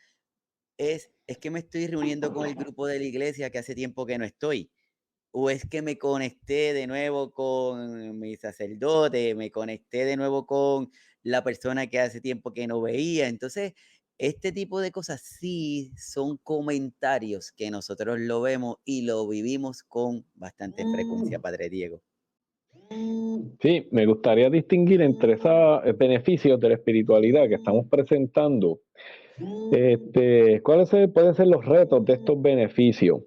es que me estoy reuniendo con el grupo de la iglesia que hace tiempo que no estoy. O es que me conecté de nuevo con mi sacerdote, me conecté de nuevo con la persona que hace tiempo que no veía. Entonces, este tipo de cosas sí son comentarios que nosotros lo vemos y lo vivimos con bastante frecuencia, Padre Diego. Sí, me gustaría distinguir entre esos beneficios de la espiritualidad que estamos presentando. ¿Cuáles pueden ser los retos de estos beneficios?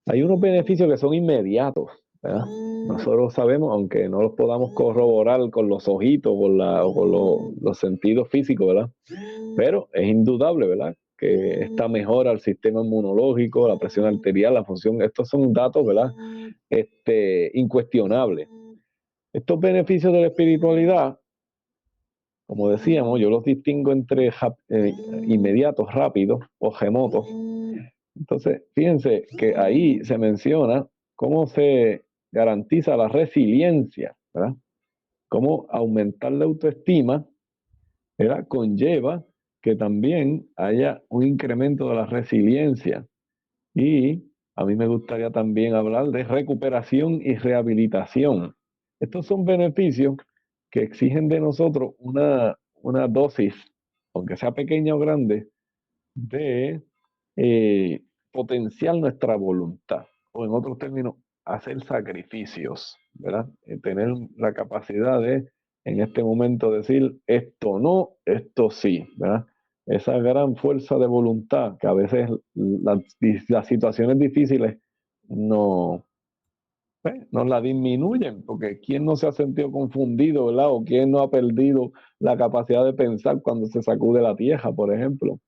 Hay unos beneficios que son inmediatos, ¿verdad? Nosotros sabemos, aunque no los podamos corroborar con los ojitos o con los sentidos físicos, ¿verdad? Pero es indudable, ¿verdad? Que esta mejora al sistema inmunológico, la presión arterial, la función, estos son datos, ¿verdad? Incuestionables. Estos beneficios de la espiritualidad, como decíamos, yo los distingo entre inmediatos, rápidos o remotos. Entonces, fíjense que ahí se menciona cómo se garantiza la resiliencia, ¿verdad? Cómo aumentar la autoestima, ¿verdad? Conlleva que también haya un incremento de la resiliencia. Y a mí me gustaría también hablar de recuperación y rehabilitación. Estos son beneficios que exigen de nosotros una dosis, aunque sea pequeña o grande, de potenciar nuestra voluntad, o en otros términos, hacer sacrificios, ¿verdad? Tener la capacidad de, en este momento, decir esto no, esto sí, ¿verdad? Esa gran fuerza de voluntad que a veces las situaciones difíciles no, nos la disminuyen, porque ¿quién no se ha sentido confundido, ¿verdad? O quién no ha perdido la capacidad de pensar cuando se sacude la tierra, por ejemplo.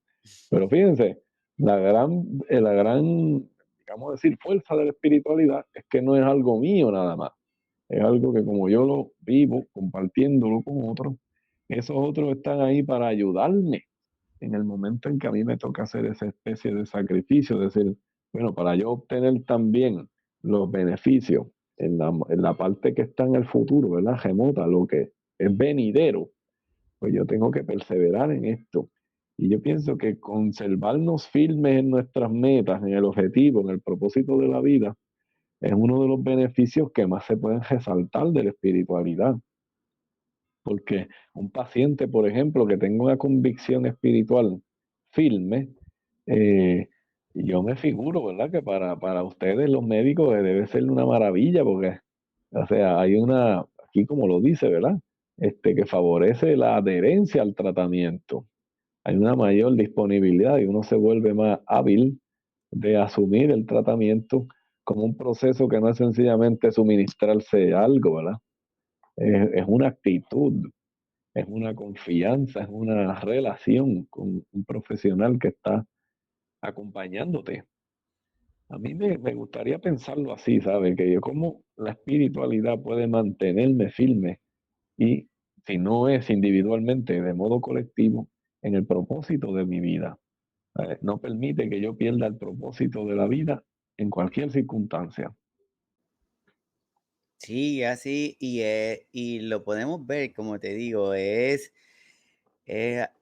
Pero fíjense, la gran, digamos decir, fuerza de la espiritualidad es que no es algo mío nada más. Es algo que como yo lo vivo, compartiéndolo con otros, esos otros están ahí para ayudarme en el momento en que a mí me toca hacer esa especie de sacrificio, es decir, bueno, para yo obtener también los beneficios en la parte que está en el futuro, ¿verdad? Remota, lo que es venidero, pues yo tengo que perseverar en esto. Y yo pienso que conservarnos firmes en nuestras metas, en el objetivo, en el propósito de la vida, es uno de los beneficios que más se pueden resaltar de la espiritualidad. Porque un paciente, por ejemplo, que tenga una convicción espiritual firme, eh, yo me figuro, ¿verdad? Que para ustedes los médicos debe ser una maravilla, porque, o sea, hay aquí como lo dice, ¿verdad? Que favorece la adherencia al tratamiento. Hay una mayor disponibilidad y uno se vuelve más hábil de asumir el tratamiento como un proceso que no es sencillamente suministrarse algo, ¿verdad? Es una actitud, es una confianza, es una relación con un profesional que está acompañándote. A mí me gustaría pensarlo así, ¿sabe? Que yo cómo la espiritualidad puede mantenerme firme y, si no es individualmente, de modo colectivo, en el propósito de mi vida. No permite que yo pierda el propósito de la vida en cualquier circunstancia. Sí, así, y lo podemos ver, como te digo, es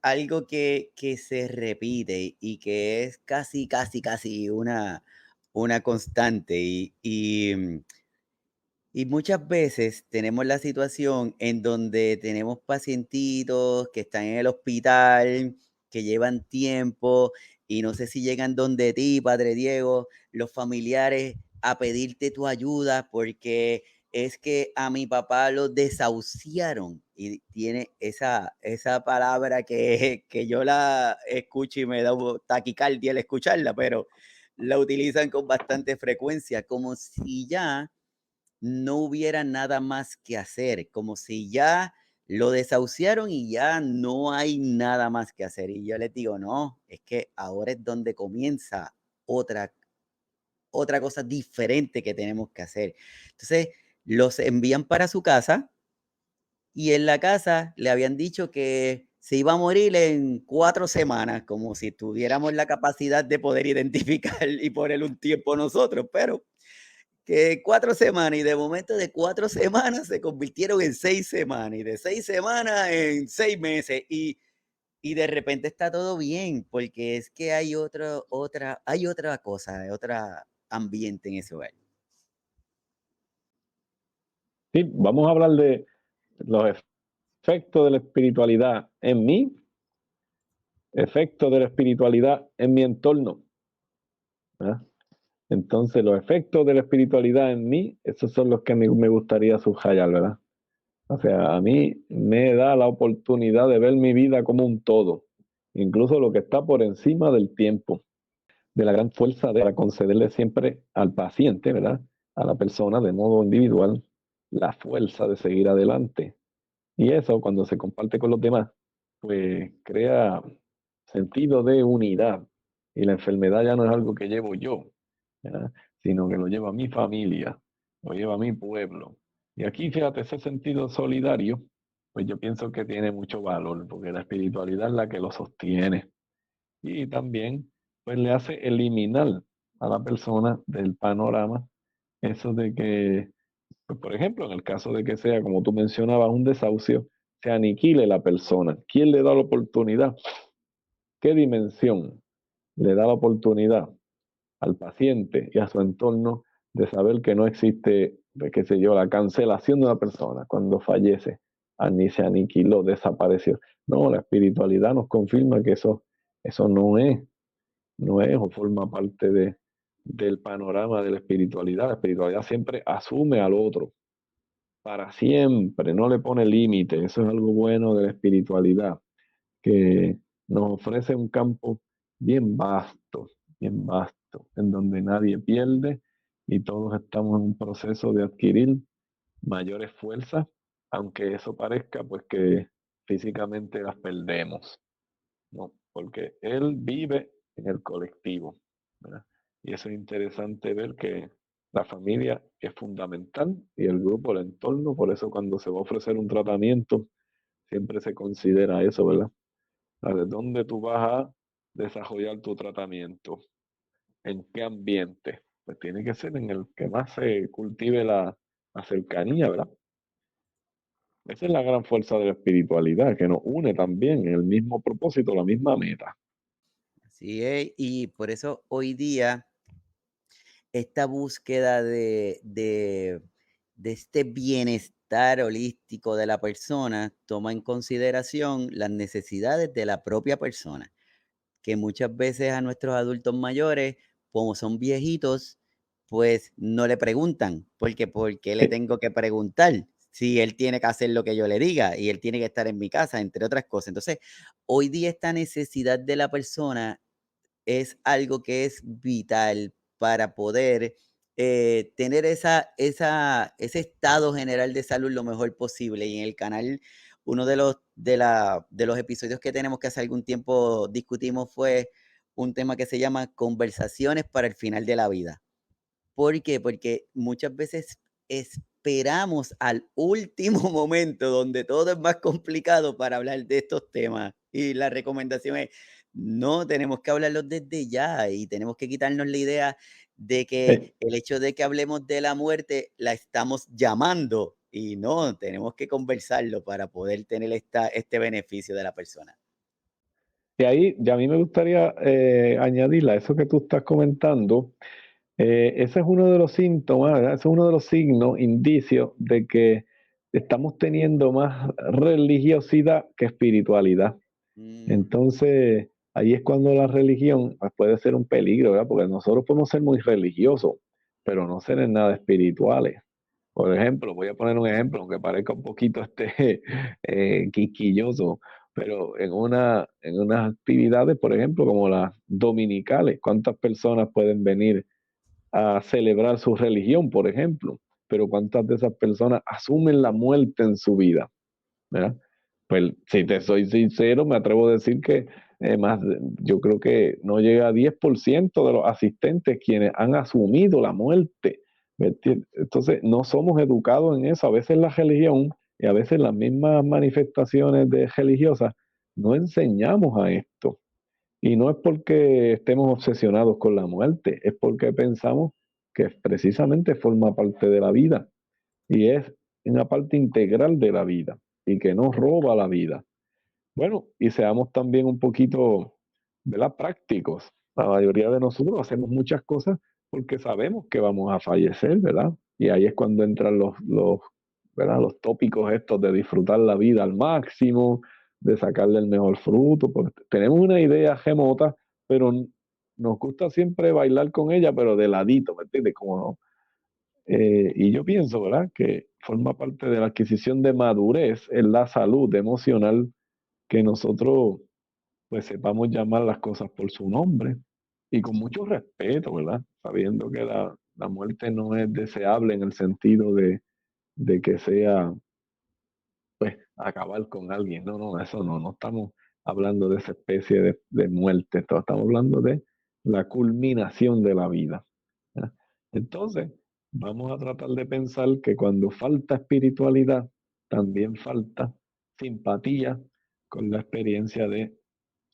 algo que se repite y que es casi, casi, casi una constante. Y muchas veces tenemos la situación en donde tenemos pacientitos que están en el hospital, que llevan tiempo y no sé si llegan donde ti, Padre Diego, los familiares a pedirte tu ayuda porque es que a mi papá lo desahuciaron y tiene esa palabra que yo la escucho y me da taquicardia al escucharla, pero la utilizan con bastante frecuencia, como si ya no hubiera nada más que hacer, como si ya lo desahuciaron y ya no hay nada más que hacer. Y yo les digo, no, es que ahora es donde comienza otra, otra cosa diferente que tenemos que hacer. Entonces, los envían para su casa y en la casa le habían dicho que se iba a morir en 4 semanas, como si tuviéramos la capacidad de poder identificar y poner un tiempo nosotros, pero que 4 semanas y de momento de 4 semanas se convirtieron en 6 semanas y de 6 semanas en 6 meses y de repente está todo bien porque es que hay hay otra cosa, hay otro ambiente en ese hogar. Sí, vamos a hablar de los efectos de la espiritualidad en mí, efectos de la espiritualidad en mi entorno, ¿verdad? Entonces, los efectos de la espiritualidad en mí, esos son los que a mí me gustaría subrayar, ¿verdad? O sea, a mí me da la oportunidad de ver mi vida como un todo, incluso lo que está por encima del tiempo, de la gran fuerza de concederle siempre al paciente, ¿verdad? A la persona de modo individual, la fuerza de seguir adelante. Y eso, cuando se comparte con los demás, pues crea sentido de unidad. Y la enfermedad ya no es algo que llevo yo, ¿verdad? Sino que lo lleva mi familia, lo lleva mi pueblo. Y aquí, fíjate, ese sentido solidario, pues yo pienso que tiene mucho valor, porque la espiritualidad es la que lo sostiene. Y también, pues le hace eliminar a la persona del panorama eso de que, pues, por ejemplo, en el caso de que sea, como tú mencionabas, un desahucio, se aniquile la persona. ¿Quién le da la oportunidad? ¿Qué dimensión le da la oportunidad al paciente y a su entorno de saber que no existe, qué sé yo, la cancelación de una persona cuando fallece, ni se aniquiló, desapareció? No, la espiritualidad nos confirma que eso no es o forma parte del panorama de la espiritualidad. La espiritualidad siempre asume al otro, para siempre, no le pone límite. Eso es algo bueno de la espiritualidad, que nos ofrece un campo bien vasto, en donde nadie pierde y todos estamos en un proceso de adquirir mayores fuerzas, aunque eso parezca pues que físicamente las perdemos, ¿no? Porque él vive en el colectivo, ¿verdad? Y eso es interesante ver que la familia es fundamental y el grupo, el entorno, por eso cuando se va a ofrecer un tratamiento, siempre se considera eso, ¿verdad? ¿De dónde tú vas a desarrollar tu tratamiento? ¿En qué ambiente? Pues tiene que ser en el que más se cultive la cercanía, ¿verdad? Esa es la gran fuerza de la espiritualidad, que nos une también en el mismo propósito, la misma meta. Así es, y por eso hoy día esta búsqueda de este bienestar holístico de la persona toma en consideración las necesidades de la propia persona, que muchas veces a nuestros adultos mayores, como son viejitos, pues no le preguntan, porque ¿por qué le Sí. tengo que preguntar? Si él tiene que hacer lo que yo le diga y él tiene que estar en mi casa, entre otras cosas. Entonces, hoy día esta necesidad de la persona es algo que es vital para poder, tener ese estado general de salud lo mejor posible. Y en el canal, uno de los episodios que tenemos que hace algún tiempo discutimos fue un tema que se llama Conversaciones para el final de la vida. ¿Por qué? Porque muchas veces esperamos al último momento, donde todo es más complicado para hablar de estos temas. Y la recomendación es, no, tenemos que hablarlos desde ya y tenemos que quitarnos la idea de Sí. que el hecho de que hablemos de la muerte la estamos llamando y no, tenemos que conversarlo para poder tener este beneficio de la persona. Y ahí ya a mí me gustaría añadirle a eso que tú estás comentando. Ese es uno de los síntomas, ¿verdad? Ese es uno de los signos, indicios de que estamos teniendo más religiosidad que espiritualidad. Mm, Entonces, ahí es cuando la religión pues, puede ser un peligro, ¿verdad? Porque nosotros podemos ser muy religiosos, pero no ser en nada espirituales. Por ejemplo, voy a poner un ejemplo, aunque parezca un poquito quisquilloso, pero en unas actividades, por ejemplo, como las dominicales, ¿cuántas personas pueden venir a celebrar su religión, por ejemplo? Pero ¿cuántas de esas personas asumen la muerte en su vida? ¿Verdad? Pues si te soy sincero, me atrevo a decir que yo creo que no llega a 10% de los asistentes quienes han asumido la muerte. ¿Me entiendes? Entonces, no somos educados en eso. A veces la religión y a veces las mismas manifestaciones religiosas no enseñamos a esto. Y no es porque estemos obsesionados con la muerte, es porque pensamos que precisamente forma parte de la vida y es una parte integral de la vida y que no roba la vida. Bueno, y seamos también un poquito, ¿verdad? Prácticos. La mayoría de nosotros hacemos muchas cosas porque sabemos que vamos a fallecer, ¿verdad? Y ahí es cuando entran ¿verdad? Los tópicos estos de disfrutar la vida al máximo, de sacarle el mejor fruto, porque tenemos una idea remota, pero nos gusta siempre bailar con ella, pero de ladito, ¿me entiendes? Como, y yo pienso, ¿verdad? Que forma parte de la adquisición de madurez en la salud emocional que nosotros pues sepamos llamar las cosas por su nombre y con mucho respeto, ¿verdad? Sabiendo que la muerte no es deseable en el sentido de que sea, pues, acabar con alguien. No, no, eso no, no estamos hablando de esa especie de muerte, estamos hablando de la culminación de la vida. ¿Ya? Entonces, vamos a tratar de pensar que cuando falta espiritualidad, también falta simpatía con la experiencia de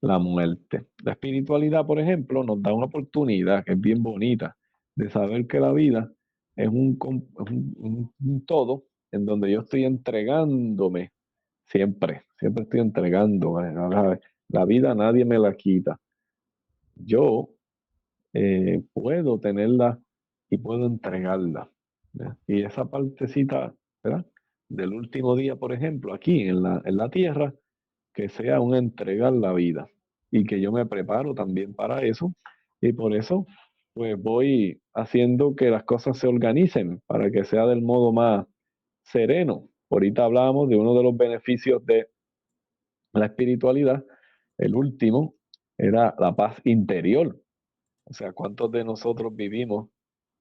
la muerte. La espiritualidad, por ejemplo, nos da una oportunidad que es bien bonita de saber que la vida es un todo en donde yo estoy entregándome siempre, siempre estoy entregándome. La vida nadie me la quita. Yo puedo tenerla y puedo entregarla. ¿Ya? Y esa partecita, ¿verdad? Del último día, por ejemplo, aquí en la tierra, que sea un entregar la vida y que yo me preparo también para eso y por eso pues voy haciendo que las cosas se organicen para que sea del modo más sereno. Ahorita hablábamos de uno de los beneficios de la espiritualidad, el último era la paz interior. O sea, ¿cuántos de nosotros vivimos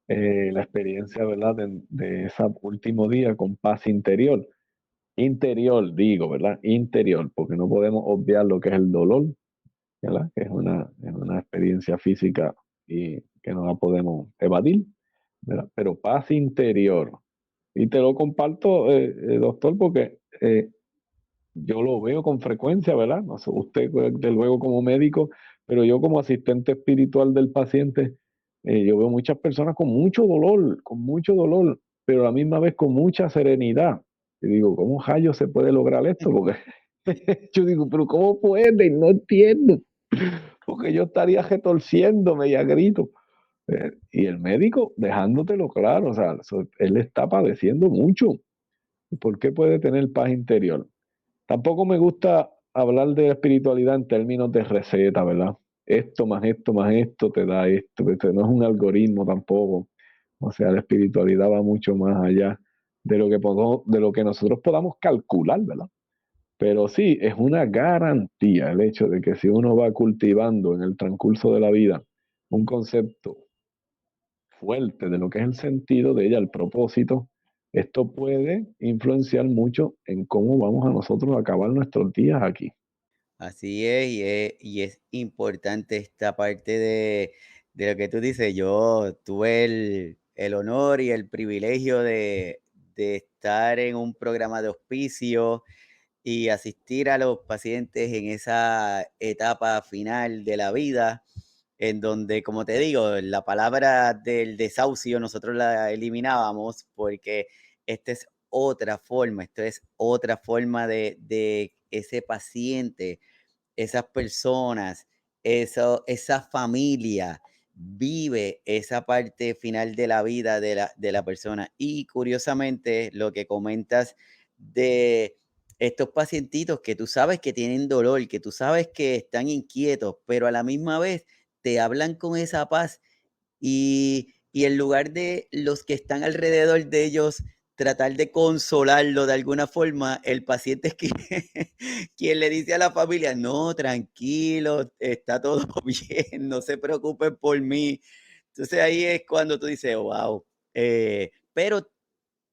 la experiencia, ¿verdad? De ese último día con paz interior? Interior, digo, ¿verdad? Interior, porque no podemos obviar lo que es el dolor, ¿verdad? Que es una experiencia física y que no la podemos evadir, ¿verdad? Pero paz interior. Y te lo comparto, doctor, porque yo lo veo con frecuencia, ¿verdad? No sé, usted, de luego, como médico, pero yo como asistente espiritual del paciente, yo veo muchas personas con mucho dolor, pero a la misma vez con mucha serenidad. Y digo, ¿cómo rayos se puede lograr esto? Porque yo digo, pero ¿cómo pueden? No entiendo. Porque yo estaría retorciéndome y a grito. Y el médico dejándotelo claro, o sea, él está padeciendo mucho. ¿Por qué puede tener paz interior? Tampoco me gusta hablar de espiritualidad en términos de receta, ¿verdad? Esto más esto te da esto. Esto no es un algoritmo tampoco. O sea, la espiritualidad va mucho más allá de lo que de lo que nosotros podamos calcular, ¿verdad? Pero sí, es una garantía el hecho de que si uno va cultivando en el transcurso de la vida un concepto fuerte de lo que es el sentido de ella, el propósito, esto puede influenciar mucho en cómo vamos a nosotros a acabar nuestros días aquí. Así es, y es importante esta parte de lo que tú dices. Yo tuve el honor y el privilegio de estar en un programa de hospicio y asistir a los pacientes en esa etapa final de la vida, en donde, como te digo, la palabra del desahucio nosotros la eliminábamos porque esto es otra forma de ese paciente, esas personas, esa familia vive esa parte final de la vida de la persona. Y curiosamente, lo que comentas de estos pacientitos que tú sabes que tienen dolor, que tú sabes que están inquietos, pero a la misma vez te hablan con esa paz y en lugar de los que están alrededor de ellos tratar de consolarlo de alguna forma, el paciente es quien, quien le dice a la familia, no, tranquilo, está todo bien, no se preocupen por mí. Entonces ahí es cuando tú dices, wow, pero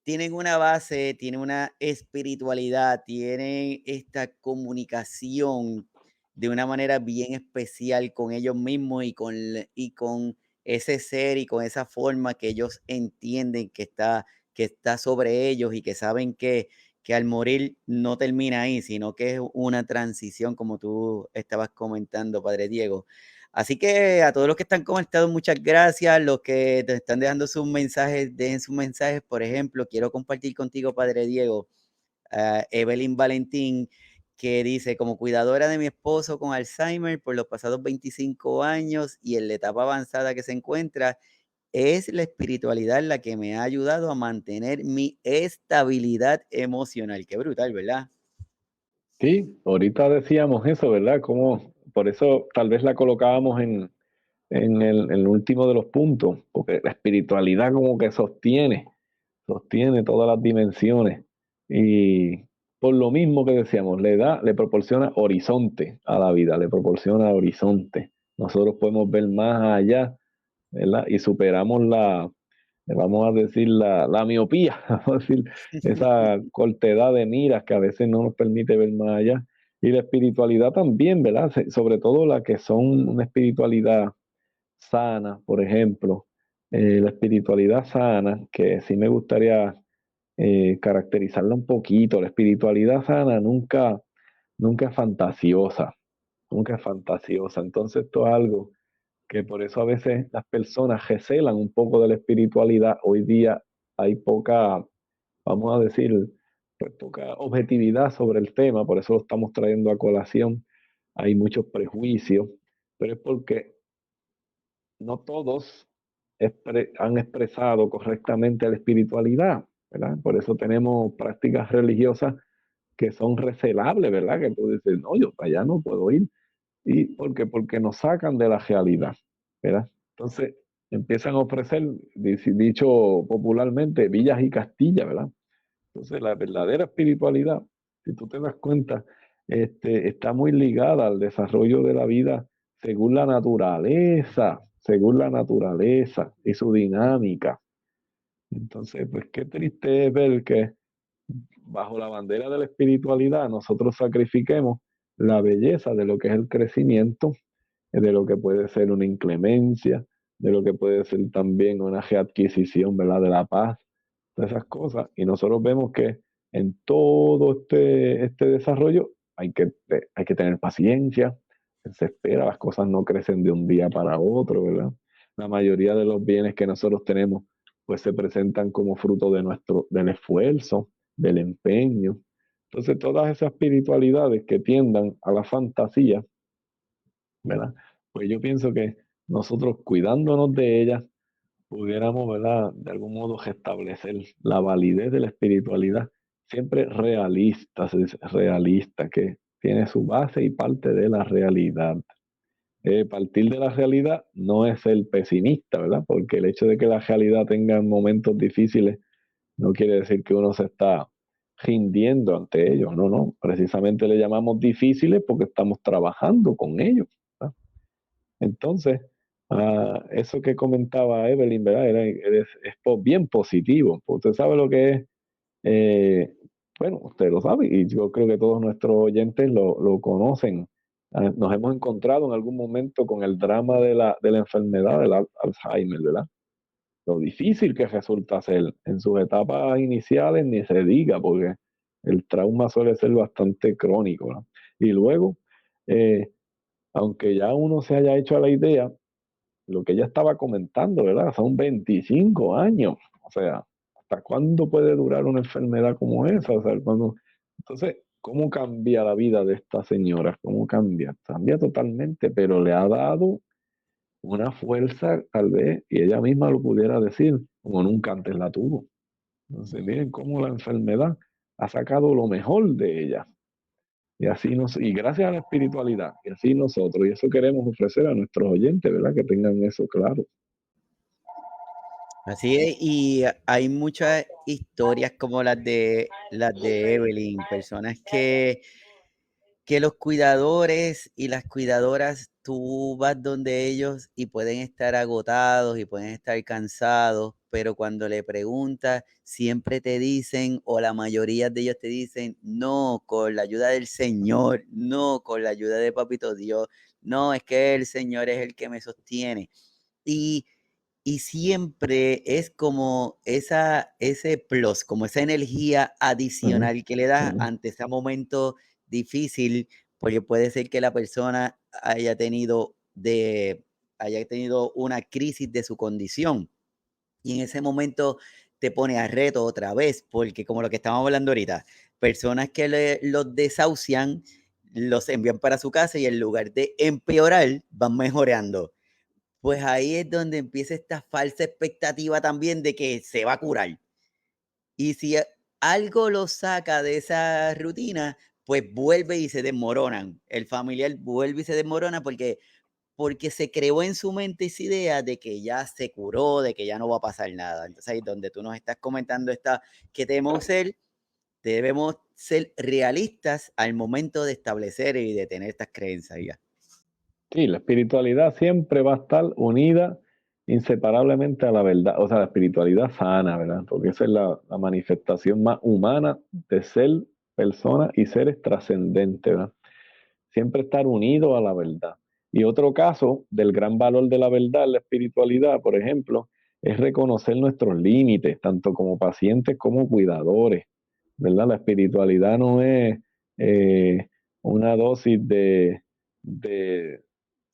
tienen una base, tienen una espiritualidad, tienen esta comunicación de una manera bien especial con ellos mismos y con ese ser y con esa forma que ellos entienden que está sobre ellos y que saben que al morir no termina ahí, sino que es una transición, como tú estabas comentando, Padre Diego. Así que a todos los que están conectados, muchas gracias. Los que te están dejando sus mensajes, dejen sus mensajes. Por ejemplo, quiero compartir contigo, Padre Diego, a Evelyn Valentín, que dice, como cuidadora de mi esposo con Alzheimer por los pasados 25 años y en la etapa avanzada que se encuentra, es la espiritualidad la que me ha ayudado a mantener mi estabilidad emocional. Qué brutal, ¿verdad? Sí, ahorita decíamos eso, ¿verdad? Como, por eso tal vez la colocábamos en el último de los puntos, porque la espiritualidad como que sostiene todas las dimensiones y por lo mismo que decíamos, le proporciona horizonte a la vida, le proporciona horizonte. Nosotros podemos ver más allá, ¿verdad? Y superamos vamos a decir, la miopía, vamos a decir, esa cortedad de miras que a veces no nos permite ver más allá. Y la espiritualidad también, ¿verdad? Sobre todo la que son una espiritualidad sana, por ejemplo, la espiritualidad sana, que sí me gustaría caracterizarla un poquito. La espiritualidad sana nunca es fantasiosa, nunca es fantasiosa. Entonces esto es algo que por eso a veces las personas recelan un poco de la espiritualidad. Hoy día hay poca, vamos a decir, pues poca objetividad sobre el tema, por eso lo estamos trayendo a colación. Hay muchos prejuicios, pero es porque no todos han expresado correctamente la espiritualidad, ¿verdad? Por eso tenemos prácticas religiosas que son recelables, ¿verdad? Que tú dices, no, yo para allá no puedo ir. ¿Y por qué? Porque nos sacan de la realidad, ¿verdad? Entonces empiezan a ofrecer, dicho popularmente, villas y castillas, ¿verdad? Entonces la verdadera espiritualidad, si tú te das cuenta, está muy ligada al desarrollo de la vida según la naturaleza y su dinámica. Entonces, pues qué triste es ver que bajo la bandera de la espiritualidad nosotros sacrifiquemos la belleza de lo que es el crecimiento, de lo que puede ser una inclemencia, de lo que puede ser también una readquisición, ¿verdad? De la paz, de esas cosas. Y nosotros vemos que en todo este desarrollo hay que tener paciencia, se espera, las cosas no crecen de un día para otro, ¿verdad? La mayoría de los bienes que nosotros tenemos, pues se presentan como fruto del esfuerzo, del empeño. Entonces, todas esas espiritualidades que tiendan a la fantasía, ¿verdad? Pues yo pienso que nosotros cuidándonos de ellas, pudiéramos, ¿verdad? De algún modo restablecer la validez de la espiritualidad, siempre realista, se dice, realista, que tiene su base y parte de la realidad. Partir de la realidad no es ser pesimista, ¿verdad? Porque el hecho de que la realidad tenga momentos difíciles no quiere decir que uno se está rindiendo ante ellos, no, no, precisamente le llamamos difíciles porque estamos trabajando con ellos, ¿verdad? Entonces, eso que comentaba Evelyn, ¿verdad? Bien positivo. Usted sabe lo que es, bueno, usted lo sabe y yo creo que todos nuestros oyentes lo conocen. Nos hemos encontrado en algún momento con el drama de la enfermedad del Alzheimer, ¿verdad? Lo difícil que resulta ser en sus etapas iniciales, ni se diga, porque el trauma suele ser bastante crónico, ¿no? Y luego, eh, aunque ya uno se haya hecho a la idea, lo que ella estaba comentando, ¿verdad? Son 25 años. O sea, ¿hasta cuándo puede durar una enfermedad como esa? O sea, Entonces, ¿cómo cambia la vida de esta señora? ¿Cómo cambia? Cambia totalmente, pero le ha dado una fuerza, tal vez, y ella misma lo pudiera decir, como nunca antes la tuvo. Entonces, miren cómo la enfermedad ha sacado lo mejor de ella. Y gracias a la espiritualidad, y así nosotros, y eso queremos ofrecer a nuestros oyentes, ¿verdad? Que tengan eso claro. Así es, y hay muchas historias como las de Evelyn, personas que los cuidadores y las cuidadoras, tú vas donde ellos y pueden estar agotados y pueden estar cansados, pero cuando le preguntas, siempre te dicen, o la mayoría de ellos te dicen, no, con la ayuda del Señor, no, con la ayuda de Papito Dios, no, es que el Señor es el que me sostiene. Y y siempre es como ese plus, como esa energía Ujú, adicional que le da ujú, ante ese momento difícil, porque puede ser que la persona haya tenido una crisis de su condición y en ese momento te pone a reto otra vez, porque como lo que estamos hablando ahorita, personas que los desahucian, los envían para su casa y en lugar de empeorar, van mejorando. Pues ahí es donde empieza esta falsa expectativa también de que se va a curar. Y si algo lo saca de esa rutina, pues vuelve y se desmoronan. El familiar vuelve y se desmorona porque porque se creó en su mente esa idea de que ya se curó, de que ya no va a pasar nada. Entonces ahí donde tú nos estás comentando que debemos ser realistas al momento de establecer y de tener estas creencias ya. Sí, la espiritualidad siempre va a estar unida inseparablemente a la verdad, o sea, la espiritualidad sana, ¿verdad? Porque esa es la manifestación más humana de ser persona y seres trascendentes, ¿verdad? Siempre estar unido a la verdad. Y otro caso del gran valor de la verdad, la espiritualidad, por ejemplo, es reconocer nuestros límites, tanto como pacientes como cuidadores, ¿verdad? La espiritualidad no es eh, una dosis de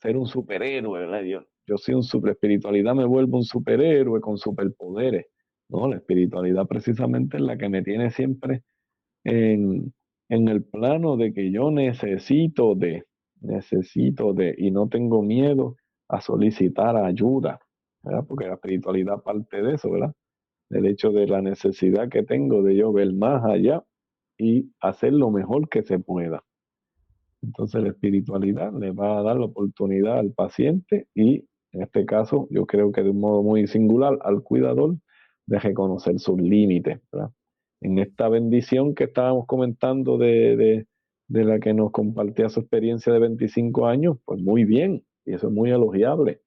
ser un superhéroe, ¿verdad? Yo soy la espiritualidad me vuelve un superhéroe con superpoderes. No, la espiritualidad precisamente es la que me tiene siempre en, en el plano de que yo necesito de, y no tengo miedo a solicitar ayuda, ¿verdad? Porque la espiritualidad parte de eso, ¿verdad? Del hecho de la necesidad que tengo de yo ver más allá y hacer lo mejor que se pueda. Entonces la espiritualidad le va a dar la oportunidad al paciente y en este caso yo creo que de un modo muy singular al cuidador de reconocer sus límites, ¿verdad? En esta bendición que estábamos comentando de la que nos compartía su experiencia de 25 años, pues muy bien, y eso es muy elogiable,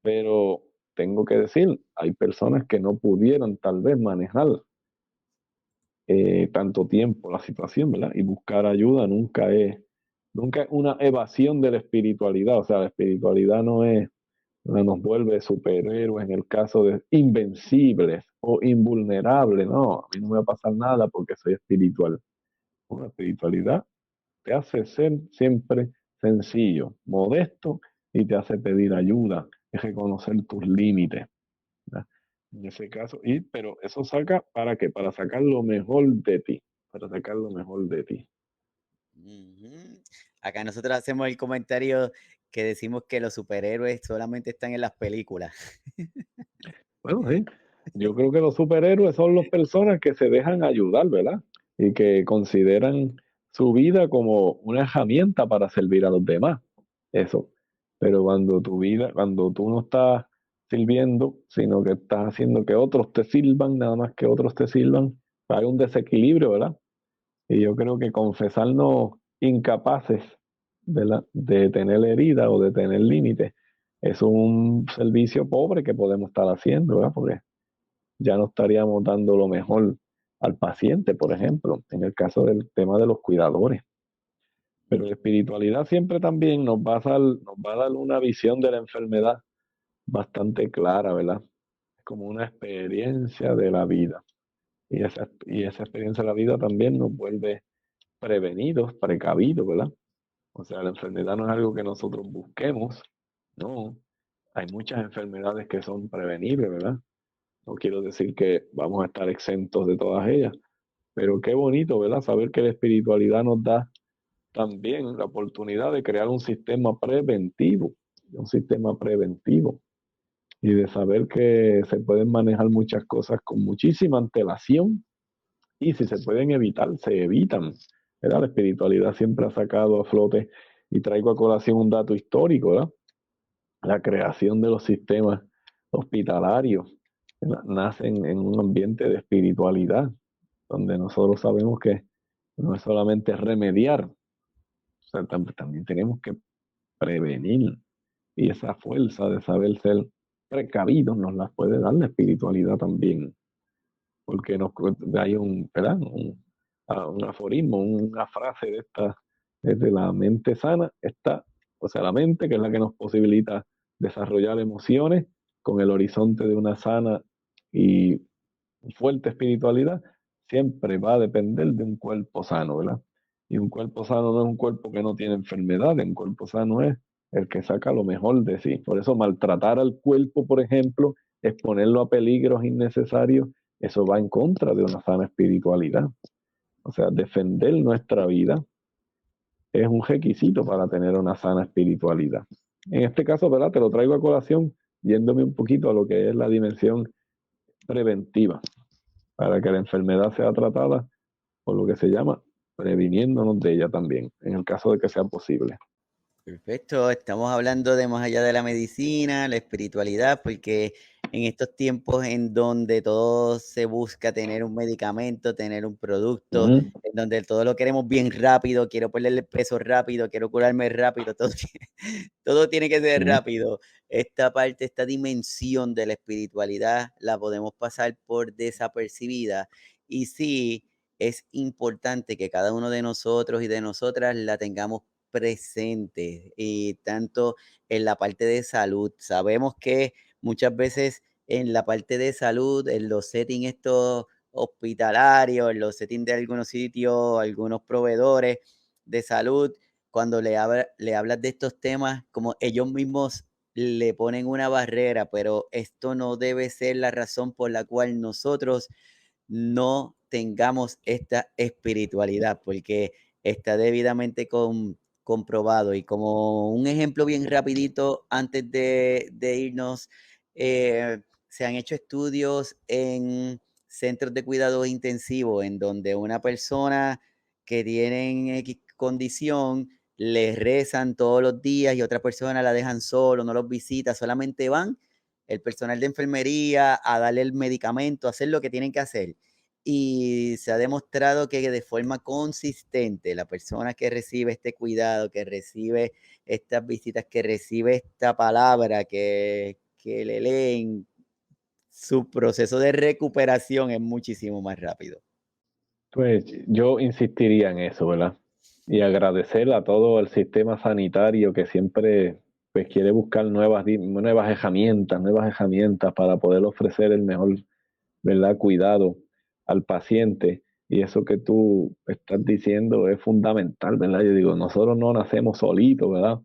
pero tengo que decir, hay personas que no pudieron tal vez manejar tanto tiempo la situación, ¿verdad? Y buscar ayuda nunca es una evasión de la espiritualidad, o sea, la espiritualidad no nos vuelve superhéroes en el caso de invencibles o invulnerables, no, a mí no me va a pasar nada porque soy espiritual. La espiritualidad te hace ser siempre sencillo, modesto y te hace pedir ayuda, es reconocer tus límites, ¿verdad? En ese caso, pero eso saca ¿para qué? Para sacar lo mejor de ti, para sacar lo mejor de ti. Ujú. Acá nosotros hacemos el comentario que decimos que los superhéroes solamente están en las películas. Bueno, sí, yo creo que los superhéroes son las personas que se dejan ayudar, ¿verdad? Y que consideran su vida como una herramienta para servir a los demás. Eso. Pero cuando tú no estás sirviendo, sino que estás haciendo que otros te sirvan, nada más que otros te sirvan, hay un desequilibrio, ¿verdad? Y yo creo que confesarnos incapaces, ¿verdad? De tener herida o de tener límites es un servicio pobre que podemos estar haciendo, ¿verdad? Porque ya no estaríamos dando lo mejor al paciente, por ejemplo, en el caso del tema de los cuidadores. Pero la espiritualidad siempre también nos va a dar una visión de la enfermedad bastante clara, ¿verdad? Es como una experiencia de la vida. Y esa experiencia de la vida también nos vuelve prevenidos, precavidos, ¿verdad? O sea, la enfermedad no es algo que nosotros busquemos, no. Hay muchas enfermedades que son prevenibles, ¿verdad? No quiero decir que vamos a estar exentos de todas ellas, pero qué bonito, ¿verdad? Saber que la espiritualidad nos da también la oportunidad de crear un sistema preventivo y de saber que se pueden manejar muchas cosas con muchísima antelación y si se pueden evitar, se evitan, ¿verdad? La espiritualidad siempre ha sacado a flote y traigo a colación un dato histórico, ¿verdad? La creación de los sistemas hospitalarios nacen en un ambiente de espiritualidad, donde nosotros sabemos que no es solamente remediar, o sea, también tenemos que prevenir. Y esa fuerza de saber ser precavidos nos la puede dar la espiritualidad también, porque hay ¿verdad? Un aforismo, una frase de esta, desde la mente sana, está, o sea, la mente que es la que nos posibilita desarrollar emociones con el horizonte de una sana y fuerte espiritualidad, siempre va a depender de un cuerpo sano, ¿verdad? Y un cuerpo sano no es un cuerpo que no tiene enfermedades, un cuerpo sano es el que saca lo mejor de sí. Por eso maltratar al cuerpo, por ejemplo, exponerlo a peligros innecesarios, eso va en contra de una sana espiritualidad. O sea, defender nuestra vida es un requisito para tener una sana espiritualidad. En este caso, ¿verdad? Te lo traigo a colación yéndome un poquito a lo que es la dimensión preventiva para que la enfermedad sea tratada por lo que se llama previniéndonos de ella también, en el caso de que sea posible. Perfecto, estamos hablando de más allá de la medicina, la espiritualidad, porque en estos tiempos en donde todo se busca tener un medicamento, tener un producto, Ujú, en donde todo lo queremos bien rápido, quiero ponerle peso rápido, quiero curarme rápido, todo, todo tiene que ser ujú. rápido. Esta parte, esta dimensión de la espiritualidad la podemos pasar por desapercibida y sí, es importante que cada uno de nosotros y de nosotras la tengamos presente y tanto en la parte de salud. Sabemos que muchas veces en la parte de salud, en los settings estos hospitalarios, en los settings de algunos sitios, algunos proveedores de salud, cuando le hablas de estos temas, como ellos mismos le ponen una barrera, pero esto no debe ser la razón por la cual nosotros no tengamos esta espiritualidad, porque está debidamente comprobado. Y como un ejemplo bien rapidito, antes de irnos, se han hecho estudios en centros de cuidados intensivos, en donde una persona que tiene X condición, le rezan todos los días y otra persona la dejan solo, no los visita, solamente van el personal de enfermería a darle el medicamento, a hacer lo que tienen que hacer. Y se ha demostrado que de forma consistente la persona que recibe este cuidado, que recibe estas visitas, que recibe esta palabra, que le leen, su proceso de recuperación es muchísimo más rápido. Pues yo insistiría en eso, ¿verdad? Y agradecer a todo el sistema sanitario que siempre pues quiere buscar nuevas herramientas para poder ofrecer el mejor, ¿verdad? Cuidado al paciente. Y eso que tú estás diciendo es fundamental, ¿verdad? Yo digo, nosotros no nacemos solitos, ¿verdad?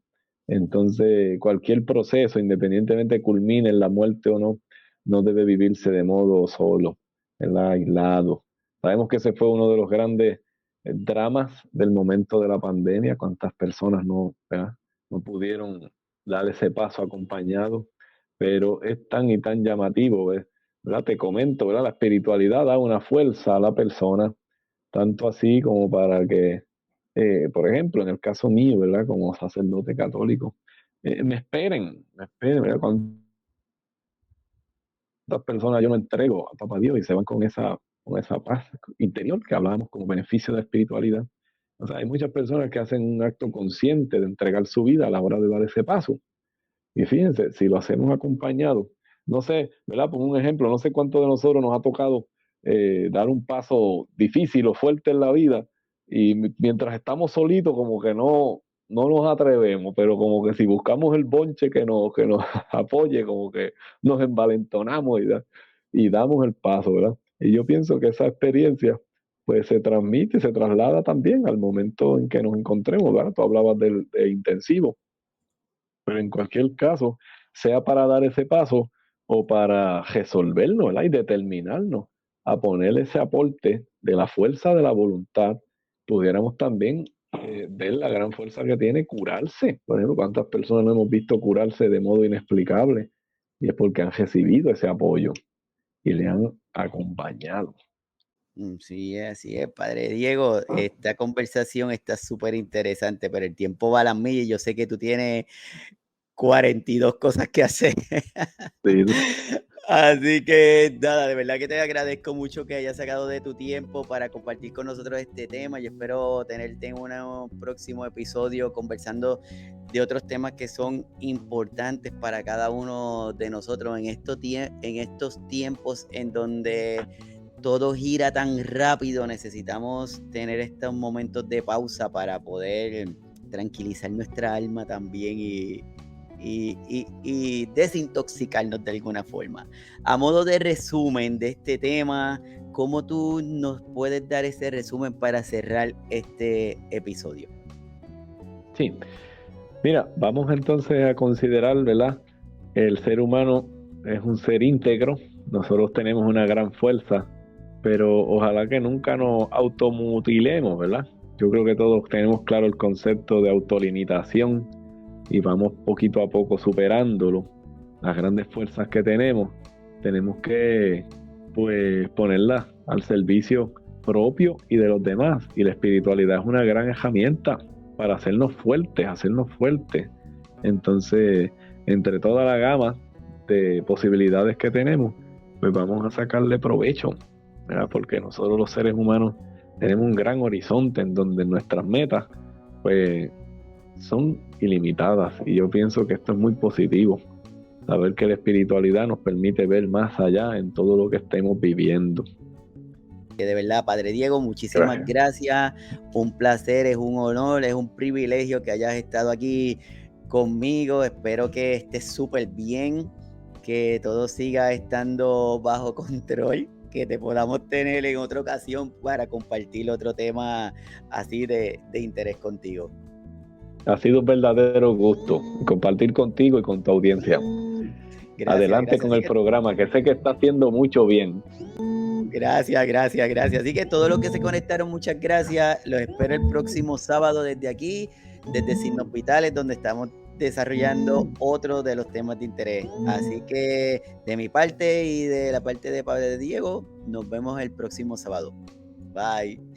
Entonces, cualquier proceso, independientemente culmine en la muerte o no, no debe vivirse de modo solo, ¿verdad? Aislado. Sabemos que ese fue uno de los grandes dramas del momento de la pandemia, cuántas personas no, ¿verdad? No pudieron dar ese paso acompañado, pero es tan y tan llamativo, ¿verdad? Te comento, ¿verdad? La espiritualidad da una fuerza a la persona, tanto así como para que, por ejemplo, en el caso mío, ¿verdad? Como sacerdote católico, me esperen, ¿verdad? Cuántas personas yo me entrego a Papá Dios y se van con esa paz interior que hablábamos como beneficio de la espiritualidad. O sea, hay muchas personas que hacen un acto consciente de entregar su vida a la hora de dar ese paso. Y fíjense, si lo hacemos acompañado, no sé, ¿verdad? Por un ejemplo, no sé cuánto de nosotros nos ha tocado dar un paso difícil o fuerte en la vida y mientras estamos solitos como que no nos atrevemos, pero como que si buscamos el bonche que nos apoye, como que nos envalentonamos y damos el paso, ¿verdad? Y yo pienso que esa experiencia pues se transmite, se traslada también al momento en que nos encontremos, ¿verdad? Tú hablabas de intensivo, pero en cualquier caso, sea para dar ese paso o para resolverlo, ¿verdad? Y determinarnos a poner ese aporte de la fuerza de la voluntad, pudiéramos también ver la gran fuerza que tiene curarse. Por ejemplo, cuántas personas no hemos visto curarse de modo inexplicable y es porque han recibido ese apoyo y le han acompañado. Sí, así es, padre Diego. Esta conversación está súper interesante, pero el tiempo va a las millas y yo sé que tú tienes 42 cosas que hacer. Sí, Así que nada, de verdad que te agradezco mucho que hayas sacado de tu tiempo para compartir con nosotros este tema. Yo espero tenerte en un próximo episodio conversando de otros temas que son importantes para cada uno de nosotros en estos tiempos en donde todo gira tan rápido. Necesitamos tener estos momentos de pausa para poder tranquilizar nuestra alma también y desintoxicarnos de alguna forma. A modo de resumen de este tema, ¿cómo tú nos puedes dar ese resumen para cerrar este episodio? sí. Mira, vamos entonces a considerar, ¿verdad? El ser humano es un ser íntegro, nosotros tenemos una gran fuerza, pero ojalá que nunca nos automutilemos, ¿verdad? Yo creo que todos tenemos claro el concepto de autolimitación y vamos poquito a poco superándolo. Las grandes fuerzas que tenemos que pues ponerlas al servicio propio y de los demás. Y la espiritualidad es una gran herramienta para hacernos fuertes. Entonces, entre toda la gama de posibilidades que tenemos, pues vamos a sacarle provecho, ¿verdad? Porque nosotros los seres humanos tenemos un gran horizonte en donde nuestras metas, pues, son ilimitadas, y yo pienso que esto es muy positivo, saber que la espiritualidad nos permite ver más allá en todo lo que estemos viviendo. Que de verdad, Padre Diego, muchísimas gracias. Un placer, es un honor, es un privilegio que hayas estado aquí conmigo. Espero que estés súper bien, que todo siga estando bajo control, que te podamos tener en otra ocasión para compartir otro tema así de interés contigo. Ha sido un verdadero gusto compartir contigo y con tu audiencia. Gracias, adelante con el programa, que sé que está haciendo mucho bien. Gracias. Así que todos los que se conectaron, muchas gracias. Los espero el próximo sábado desde aquí, desde Signos Vitales, donde estamos desarrollando otro de los temas de interés. Así que de mi parte y de la parte de Padre Diego, nos vemos el próximo sábado. Bye.